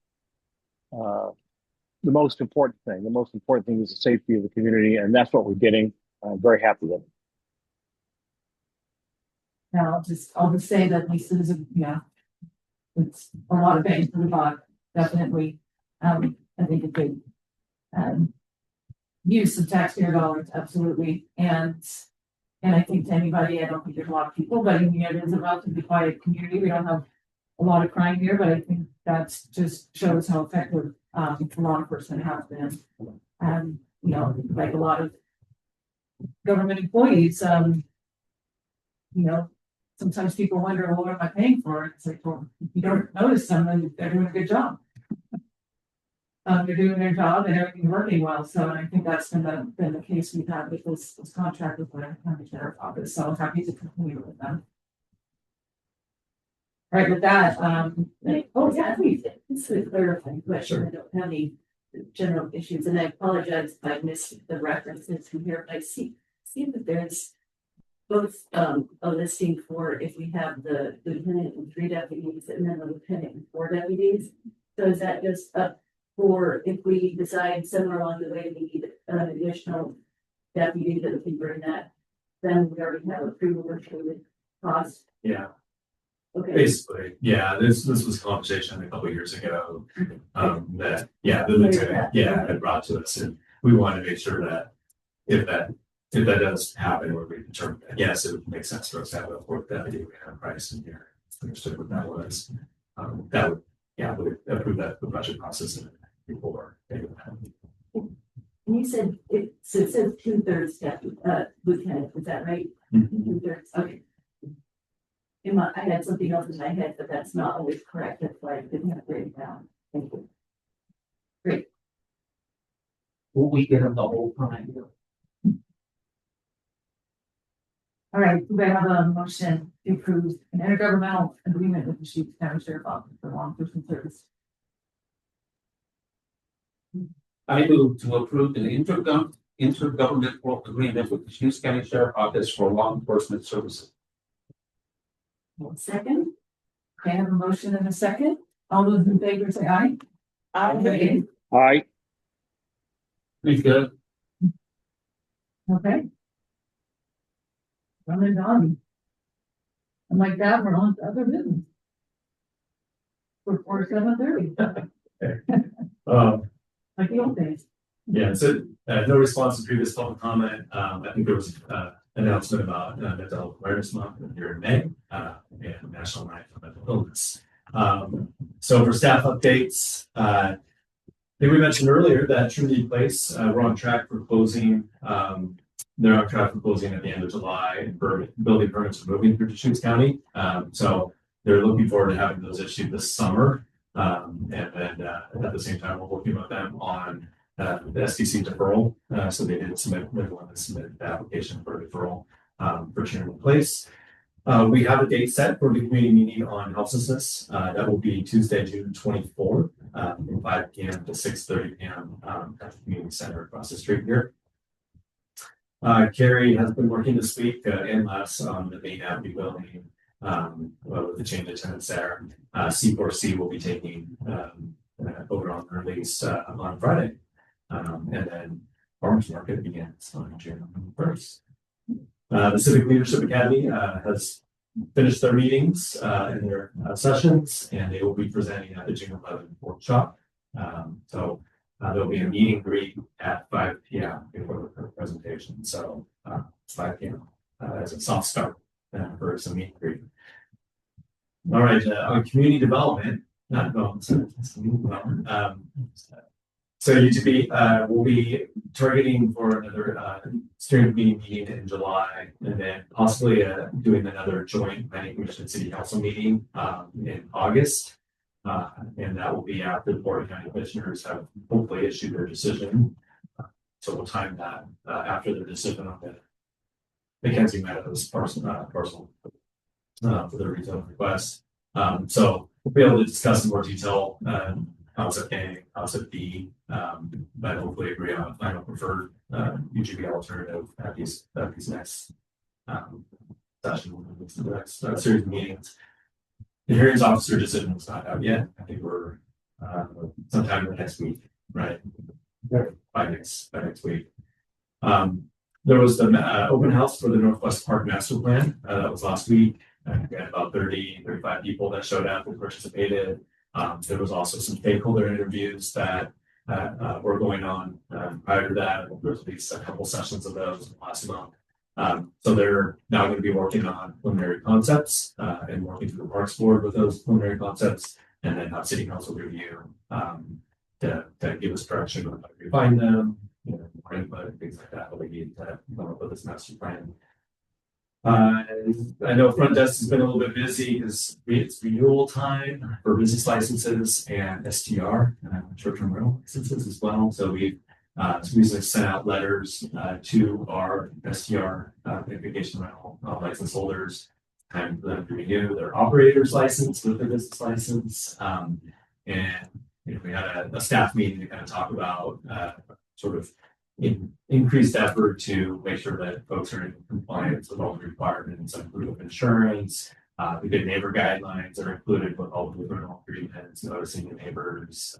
the most important thing. The most important thing is the safety of the community, and that's what we're getting. I'm very happy with it. Now, I'll just say that this is it's a lot of bang for the buck, definitely. I think a good, use of taxpayer dollars, absolutely. And I think to anybody, I don't think there's a lot of people, but I mean, it is a relatively quiet community. We don't have a lot of crime here, but I think that just shows how effective, law enforcement has been. And, you know, like a lot of government employees, you know, sometimes people wonder, well, what am I paying for? It's like, well, if you don't notice them, then they're doing a good job. They're doing their job and everything's working well. So I think that's been the case we've had with this contract with the county sheriff's office. So I'm happy to continue with them. All right, with that, Oh, yeah, please, it's a clarifying question. I don't have any general issues, and I apologize if I missed the references from here. I see that there's both a listing for if we have the lieutenant and 3 deputies, and then the lieutenant and 4 deputies. So is that just up for if we decide somewhere along the way we need an additional deputy that we can bring that, then we already have a pre-negotiated cost? Yeah, Okay. basically, yeah, this was a conversation a couple of years ago. That, yeah, the lieutenant, yeah, had brought to us, and we want to make sure that if that does happen, where we determine that, yes, it would make sense for us to have a 4th deputy, we have a price in here, understood what that was. That would, yeah, we would approve that the budget process before. And you said it says 2/3 deputy, lieutenant, is that right? Mhm. 2/3, okay. I had something else in my head, but that's not always correct. That's why I didn't have it written down. Thank you. Great. Will we get them the whole time? all right, we have a motion to approve an intergovernmental agreement with the Chief County Sheriff's Office for law enforcement service. I move to approve an intergovernmental agreement with the Hughes County Sheriff Office for law enforcement services. Second. Okay, I have a motion and a second. All those in favor say aye. Aye. Aye. Pretty good. Okay. Running on. And like that, we're on to other business. For 7:30, like the old days. Yeah, so no response to previous public comment. I think there was announcement about Mental Awareness Month here in May and National Night for Mental Illness. So for staff updates, I think we mentioned earlier that Trinity Place, we're on track for closing. They're on track for closing at the end of July, and building permits are moving through Deschutes County. So they're looking forward to having those issued this summer. And then at the same time, we're working with them on the SDC deferral. So they did submit, they're the one that submitted the application for deferral for Trinity Place. We have a date set for the community meeting on houselessness. That will be Tuesday, June 24th, from 5 p.m. to 6:30 p.m. At the community center across the street here. Carrie has been working this week and last on the main Avenue building with the change of tenants there. C4C will be taking over on their lease on Friday. And then Farmers Market begins on June 1st. The Civic Leadership Academy has finished their meetings and their sessions, and they will be presenting at the June 11th workshop. So there'll be a meet and greet at 5 p.m. before the presentation. So 5 p.m. As a soft start for some meet and greet. All right, on community development, not development, it's community development. So UTB will be targeting for another steering committee meeting in July, and then possibly doing another joint planning commission city council meeting in August. And that will be after the Board of County Commissioners have hopefully issued their decision. So we'll time that after their decision on the Mackenzie Meadows parcel for the rezone request. So we'll be able to discuss in more detail concept A, concept B, but hopefully agree on a final preferred UGB alternative at these next session, the next series of meetings. The hearings officer decision was not out yet. I think we're sometime next week, right? By next week. There was the open house for the Northwest Park Master Plan. That was last week. We had about 35 people that showed up and participated. There was also some stakeholder interviews that were going on prior to that. There was at least a couple sessions of those last month. So they're now going to be working on preliminary concepts and working through the Parks Board with those preliminary concepts, and then have City Council review to give us direction on how to refine them, you know, more input and things like that. But we need to come up with this master plan. I know front desk has been a little bit busy because it's renewal time for business licenses and STR, short-term rental licenses as well. So we've recently sent out letters to our STR vacation rental license holders, time for them to renew their operator's license with their business license. And you know, we had a staff meeting to kind of talk about sort of increased effort to make sure that folks are in compliance with all the requirements of group insurance. The good neighbor guidelines are included with all the rental agreements, noticing the neighbors,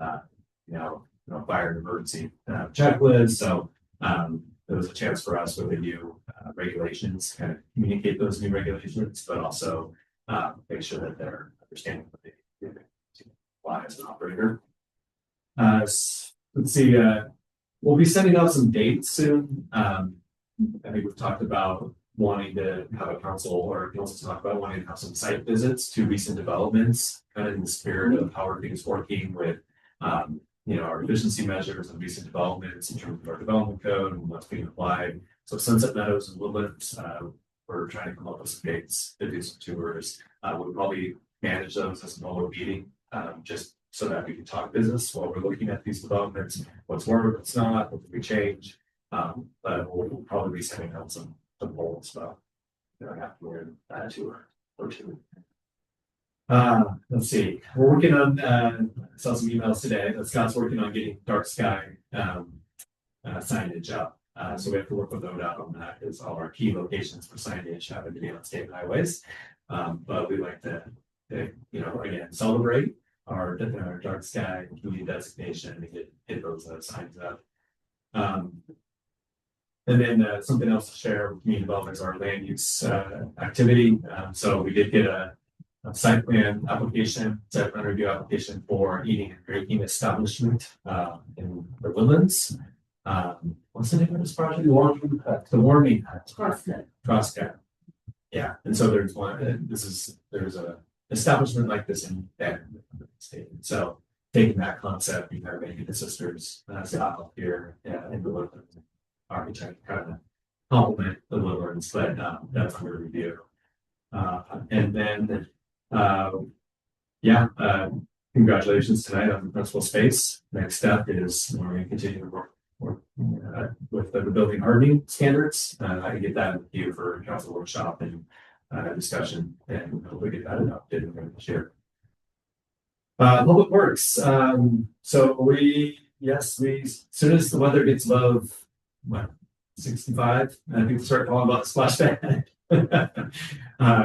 fire and emergency checklist. So there was a chance for us with the new regulations, kind of communicate those new regulations, but also make sure that they're understanding what they do to apply as an operator. Let's see. We'll be sending out some dates soon. I think we've talked about wanting to have a council, or council talk about wanting to have some site visits to recent developments, kind of in the spirit of how everything's working with, our efficiency measures and recent developments in terms of our development code and what's being applied. So Sunset Meadows and Woodlands, we're trying to come up with some dates to do some tours. We'll probably manage those as a normal meeting, just so that we can talk business while we're looking at these developments, what's work, what's not, what can we change. But we'll probably be sending out some polls about after that tour or two. Let's see. We're working on saw some emails today that Scott's working on getting dark sky signage up. So we have to work with ODOT on that because all our key locations for signage happen to be on state highways. But we like to again celebrate our dark sky community designation and get those signs up. And then something else to share with community development is our land use activity. So we did get a site plan review application for eating and drinking establishment in the Woodlands. What's the name of this project? The Warming Hut. Crosscut. Yeah, and so there's one. There's a establishment like this in the state. So taking that concept, we are making the sisters out here in the Woodlands. Architect kind of complement the Woodlands, but that's under review. And then congratulations tonight on the principal space. Next step is we're going to continue to work with the building hardening standards. I can get that in the queue for council workshop and discussion, and hopefully get that adopted this year. Public Works. So we as soon as the weather gets above 65, I think we start talking about the splash pad.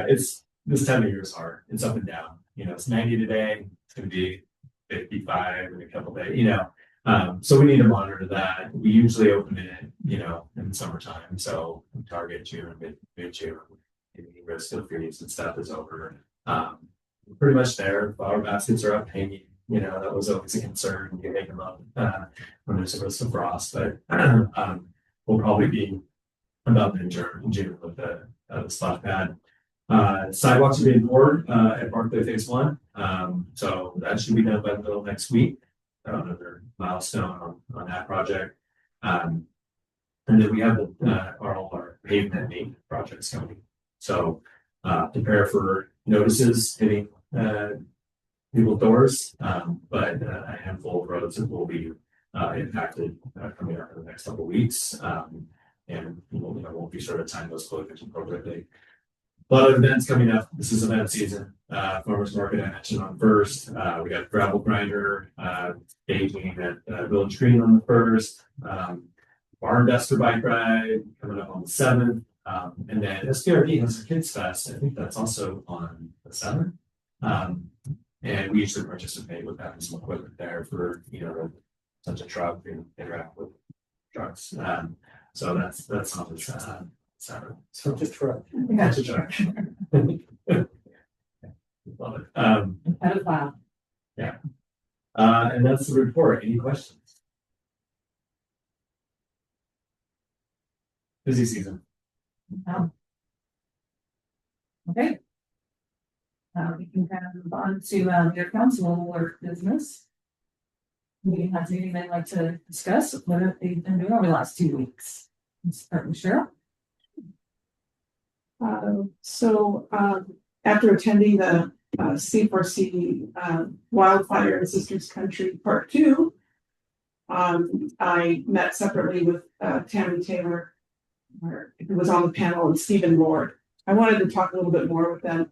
It's this time of year is hard. It's up and down. It's 90 today. It's going to be 55 in a couple of days. So we need to monitor that. We usually open it, in the summertime. So we target June, mid-June. The risk of freeze and stuff is over. Pretty much there. Flower baskets are up hanging. That was always a concern. You make them up when there's a risk of frost, but we'll probably be about in June with the splash pad. Sidewalks are being poured at Barclay Phase 1. So that should be done by the middle of next week. Another milestone on that project. And then we have all our pavement maintenance projects coming. So prepare for notices hitting people's doors, but a handful of roads that will be impacted coming up in the next couple of weeks. And we'll be sure to time those closures appropriately. A lot of events coming up. This is event season. Farmers Market I mentioned on first. We got gravel grinder staging at Village Green on the 1st. Barn Duster bike ride coming up on the 7th. And then SPRD has a Kids Fest. I think that's also on the 7th. And we usually participate with having some equipment there for such a truck and interact with trucks. So that's on the 7th. So just truck. That's a truck. Love it. Pedophile. And that's the report. Any questions? Busy season. Okay. We can kind of move on to your council or business. Maybe has anything they'd like to discuss, what have they been doing over the last 2 weeks? Let's start with Cheryl. After attending the C4C Wildfire in Sisters Country Part 2, I met separately with Tammy Taylor, who was on the panel, and Stephen Lord. I wanted to talk a little bit more with them.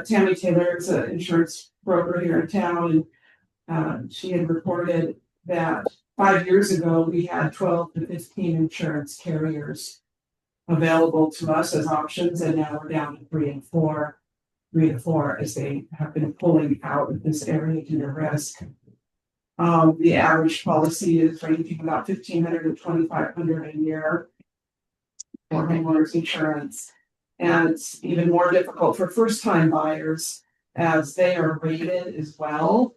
Tammy Taylor is an insurance broker here in town, and she had reported that 5 years ago we had 12 to 15 insurance carriers available to us as options, and now we're down to 3 to 4 as they have been pulling out of this area due to risk. The average policy is ranging about $1,500 to $2,500 a year for homeowners insurance. And it's even more difficult for first-time buyers as they are rated as well.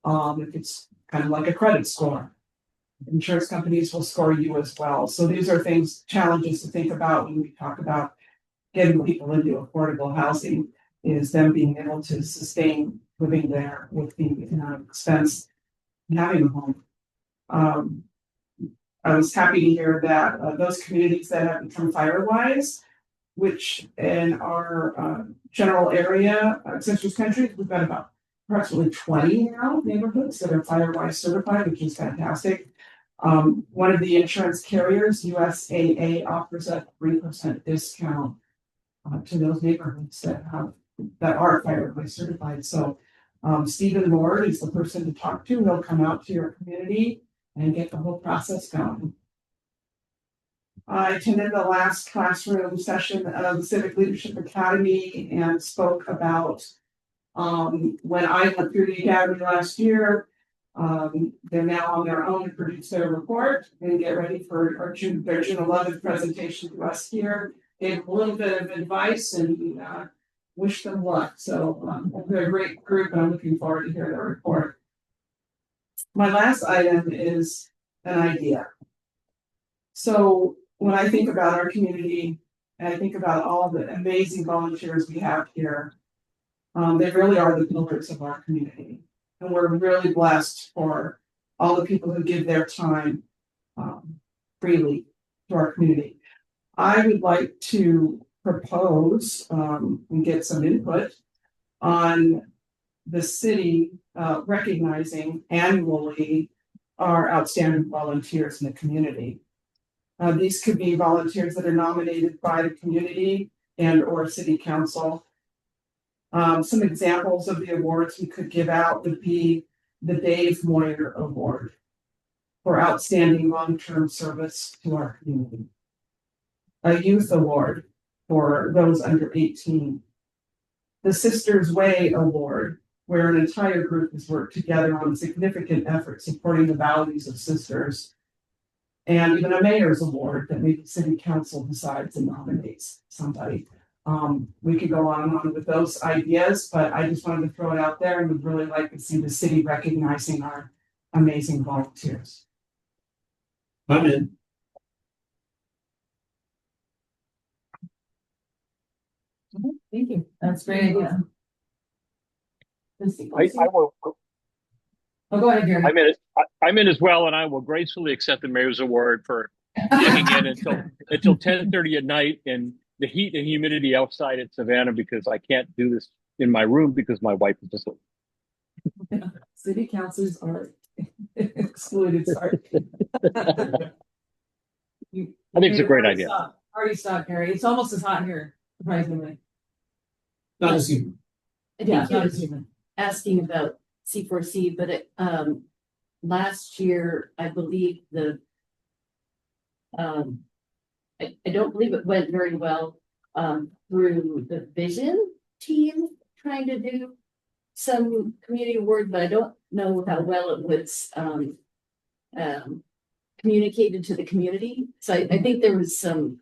It's kind of like a credit score. Insurance companies will score you as well. So these are challenges to think about when we talk about getting people into affordable housing, is them being able to sustain living there with the expense and having a home. I was happy to hear that those communities that have become FireWise, which in our general area, Sisters Country, we've got about approximately 20 now neighborhoods that are FireWise certified, which is fantastic. One of the insurance carriers, USAA, offers a 3% discount to those neighborhoods that are FireWise certified. So Stephen Lord is the person to talk to. He'll come out to your community and get the whole process going. I attended the last classroom session of the Civic Leadership Academy and spoke about when I went through the academy last year. They're now on their own to produce their report and get ready for their June 11th presentation to us here. Gave a little bit of advice and wish them luck. So they're a great group, and I'm looking forward to hear their report. My last item is an idea. So when I think about our community and I think about all the amazing volunteers we have here, they really are the pillars of our community. And we're really blessed for all the people who give their time freely to our community. I would like to propose and get some input on the city recognizing annually our outstanding volunteers in the community. These could be volunteers that are nominated by the community and or city council. Some examples of the awards we could give out would be the Dave Moyer Award for outstanding long-term service to our community. A youth award for those under 18. The Sisters Way Award, where an entire group has worked together on significant efforts supporting the values of sisters. And even a mayor's award that maybe city council decides and nominates somebody. We could go on and on with those ideas, but I just wanted to throw it out there and would really like to see the city recognizing our amazing volunteers. I'm in. Thank you. That's a great idea. I will. Oh, go ahead, Gary. I'm in as well, and I will gracefully accept the mayor's award for hanging in until 10:30 at night in the heat and humidity outside at Savannah, because I can't do this in my room because my wife is asleep. City councilors are excluded. Sorry. I think it's a great idea. Already stopped, Gary. It's almost as hot here, surprisingly. Not as human. Yeah, not as human. Asking about C4C, but last year, I believe I don't believe it went very well through the vision team trying to do some community work, but I don't know how well it was communicated to the community. So I think there was some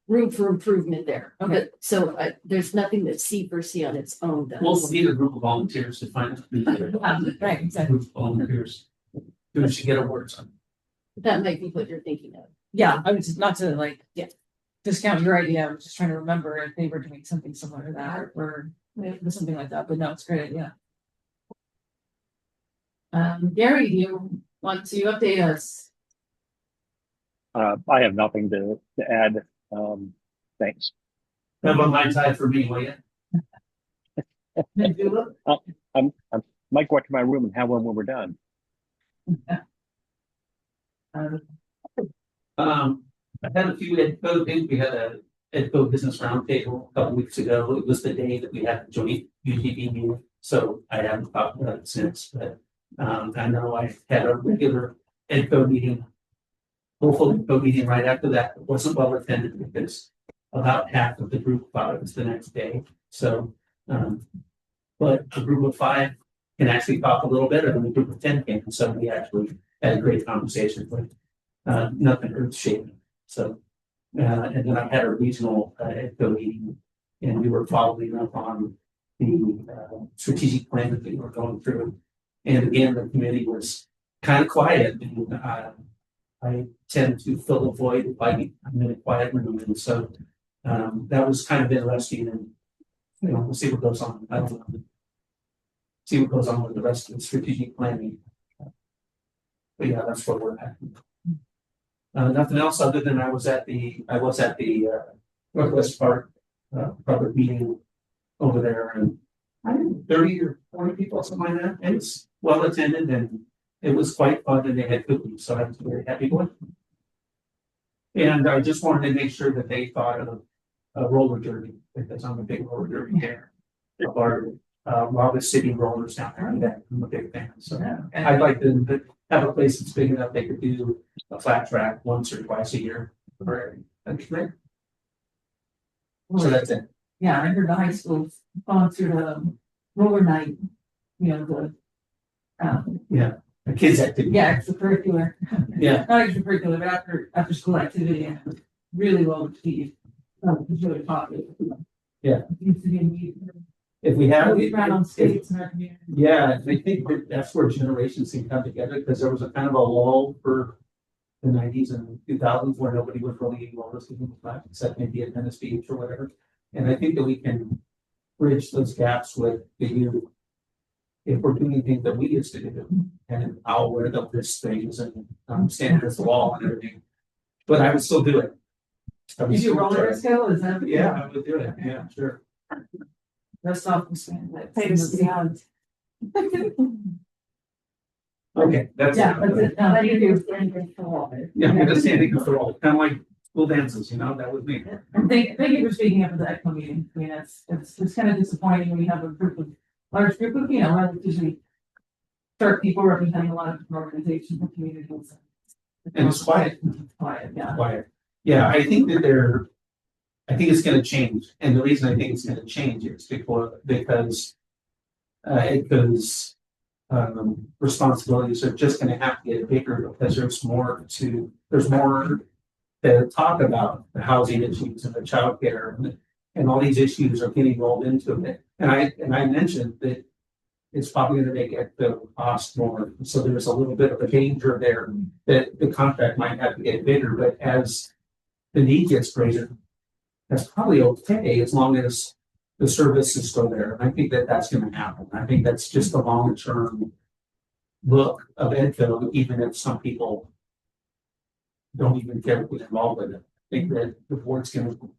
room for improvement there. Okay. But, so there's nothing that C4C on its own does. We'll need a group of volunteers to find. Right, exactly. Group of volunteers. Who should get awards on. That might be what you're thinking of. Yeah, I was not to like, discount your idea. I was just trying to remember if they were doing something similar to that or something like that, but no, it's a great idea. Gary, do you want to update us? I have nothing to add. Thanks. Have a Mai Tai for me, will you? I might go up to my room and have one when we're done. I had a few EDCO things. We had a EDCO business roundtable a couple weeks ago. It was the day that we had the joint UTV meeting, so I haven't talked about it since, but I know I had a regular EDCO meeting. Full EDCO meeting right after that. It wasn't well attended because about half of the group thought it was the next day. So, but a group of 5 can actually talk a little better than a group of 10 can. So we actually had a great conversation, but nothing earth shaking. So, and then I had a regional EDCO meeting, and we were following up on the strategic plan that we were going through. And again, the committee was kind of quiet. And, I tend to fill a void if I'm in a quiet room, and so that was kind of interesting. And we'll see what goes on. I don't know. See what goes on with the rest of the strategic planning. But yeah, that's where we're at. Nothing else other than I was at the Northwest Park public meeting over there, and I think 30 or 40 people, something like that. And it's well attended, and it was quite fun, and they had cookies, so I was very happy going. And I just wanted to make sure that they thought of a roller derby, because I'm a big roller derby fan. While the city rollers down there, and I'm a big fan. So I'd like to have a place that's big enough they could do a flat track once or twice a year. That'd be great. So that's it. Yeah, I heard the high school's gone through the roller night, the The kids activity. yeah, extracurricular. Yeah. Not extracurricular, but after school activity, and really well received. It's really popular. Yeah. It seems to be a need. If we have. We ran on skates in our community. Yeah, I think that's where generations can come together, because there was a kind of a lull for the 90s and 2000s where nobody was really eating roller skating, except maybe at Venice Beach or whatever. And I think that we can bridge those gaps with the youth if we're doing things that we used to do. And I'll wear the wrist things and stand against the wall and everything, but I would still do it. Did you roller skill? Is that? Yeah, I would do it. Yeah, sure. That's not famous beyond. Okay, that's Yeah, that's it. No, you do. Yeah, I'm just standing against the wall, kind of like school dances, that was me. And thank you for speaking up at the ECMO meeting. I mean, it's kind of disappointing when you have a large group of, relatively sharp people representing a lot of different organizations and communities. And it's quiet. Quiet, yeah. Quiet. Yeah, I think it's gonna change. And the reason I think it's gonna change is because responsibilities are just gonna have to get bigger, because there's more to talk about the housing issues and the childcare and all these issues are getting rolled into it. And I mentioned that it's probably going to make it cost more. So there's a little bit of a danger there that the contract might have to get bigger, but as the need gets greater, that's probably okay as long as the service is still there. And I think that that's going to happen. I think that's just a long-term look of EDCO, even if some people don't even care to get involved with it. I think that the board's going to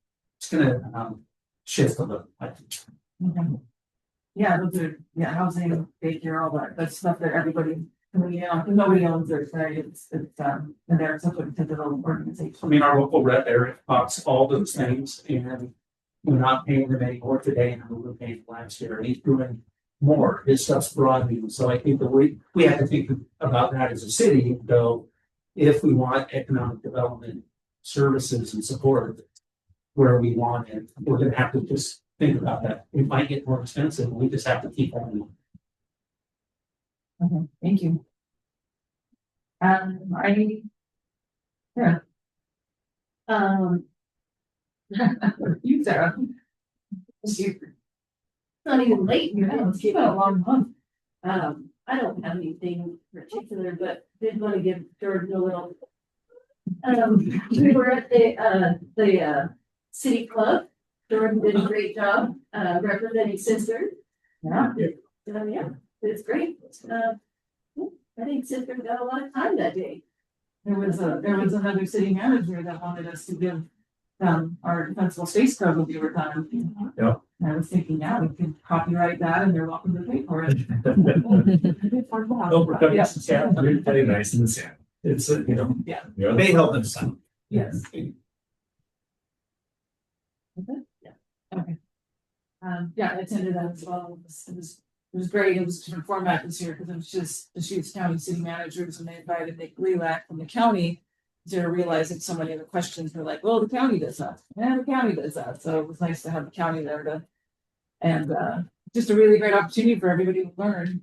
shift a little. Okay. Yeah, those are, housing, daycare, all that stuff that everybody, nobody owns it, right? It's and they're such a digital organization. I mean, our local rep, Eric, talks all those things, and we're not paying them anymore today, and we were paying last year, and he's doing more. His stuff's broadening, so I think that we have to think about that as a city, though, if we want economic development services and support where we want it, we're going to have to just think about that. It might get more expensive. We just have to keep on. Okay, thank you. You, Sarah. It's not even late, it's been a long month. I don't have anything particular, but did want to give Jordan a little. We were at the city club. Jordan did a great job, representing Sister. Yeah. Yeah, it's great. I think Sister got a lot of time that day. There was another city manager that wanted us to give our defensible space code with your time. Yeah. And I was thinking, yeah, we could copyright that and they're welcome to pay for it. Oh, we're coming to Sam. You're very nice in the Sam. It's, you know. Yeah. You're They help themselves. Yes. Okay. Yeah, I attended that as well. It was great. It was a different format this year because it was just the Deschutes County city managers and they invited Nick Lilac from the county to realize that so many of the questions were like, well, the county does that. And the county does that. So it was nice to have the county there to, and just a really great opportunity for everybody to learn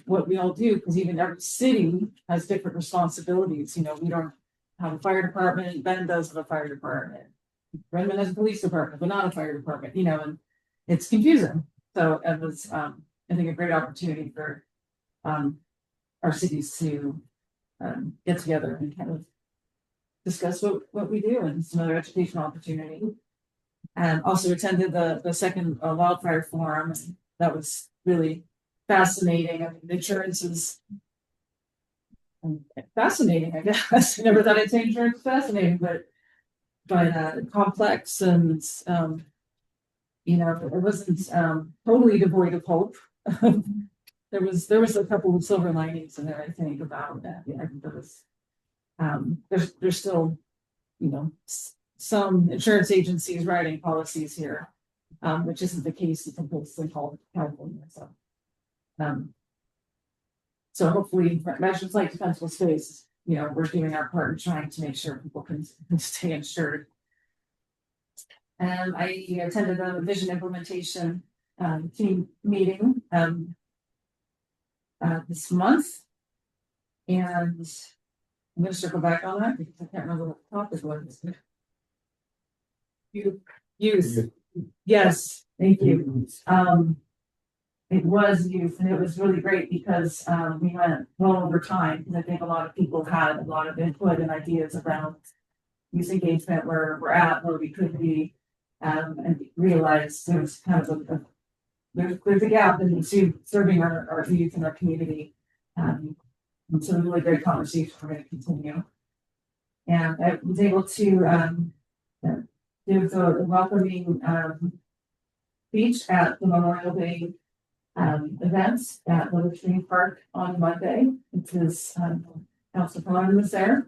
what we all do, because even every city has different responsibilities. You know, we don't have a fire department. Ben does have a fire department. Redmond has a police department, but not a fire department, you know, and it's confusing. So it was, I think, a great opportunity for our cities to get together and kind of discuss what we do, and it's another educational opportunity. And also attended the second wildfire forum. That was really fascinating. I mean, the insurance is fascinating, I guess. I never thought I'd say insurance was fascinating, but complex and you know, it wasn't totally devoid of hope. There was a couple of silver linings in there, I think, about that. Yeah, I think there was there's still, you know, some insurance agencies writing policies here, which isn't the case in places like California. So hopefully measures like defensible space, you know, we're doing our part in trying to make sure people can stay insured. And I attended a vision implementation team meeting this month. And I'm going to circle back on that because I can't remember what the topic was. Youth. Yes, thank you. It was youth, and it was really great because we went well over time, because I think a lot of people had a lot of input and ideas around youth engagement, where we're at, where we could be, and realized there's kind of there's a gap in serving our youth and our community. And so a really great conversation we're going to continue. And I was able to give the welcoming speech at the Memorial Day events at Little Tree Park on Monday. It was Council Pelham was there,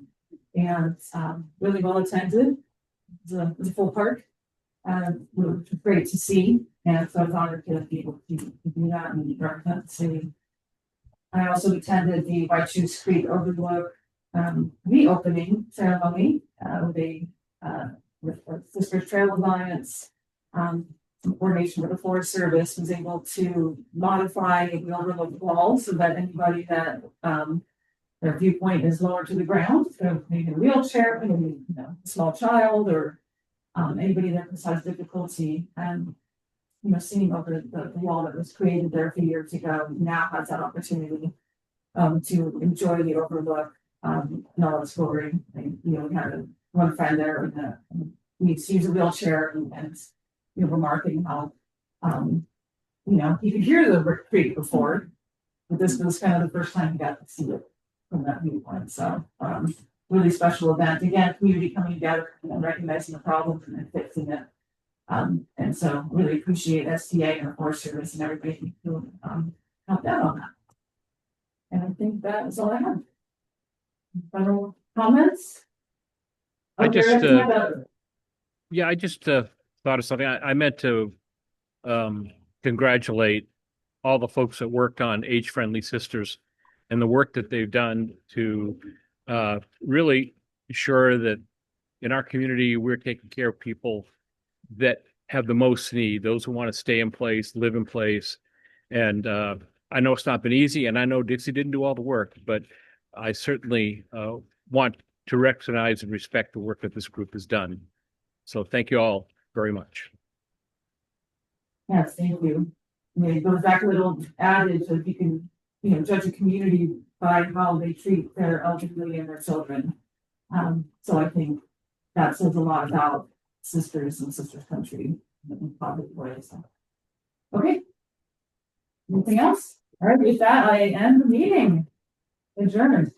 and really well attended. It was a full park, which was great to see. And so I was honored to be able to do that and represent the city. I also attended the White Shoes Creek Overlook reopening ceremony with the Sisters Trail Alliance. In coordination with the Forest Service, was able to modify the overlook wall so that anybody that their viewpoint is lower to the ground, so maybe a wheelchair, maybe a small child, or anybody that has difficulty, and seeing over the wall that was created there a few years ago, now has that opportunity to enjoy the overlook in all its glory. We had one friend there and needs to use a wheelchair, and remarking how, you could hear the creek before, but this was kind of the first time you got to see it from that viewpoint. So, really special event. Again, community coming together and recognizing the problem and then fixing it. And so really appreciate STA and the Forest Service and everybody who helped out on that. And I think that is all I have. Final comments? I just, I just thought of something. I meant to congratulate all the folks that worked on Age-Friendly Sisters and the work that they've done to really ensure that in our community, we're taking care of people that have the most need, those who want to stay in place, live in place. And I know it's not been easy, and I know Dixie didn't do all the work, but I certainly want to recognize and respect the work that this group has done. So thank you all very much. Yes, thank you. I mean, it goes back to the little adage of you can, judge a community by how they treat their elderly and their children. So I think that says a lot about sisters and sisters country in positive ways. Okay. Anything else? All right, with that, I end the meeting. Adjourned.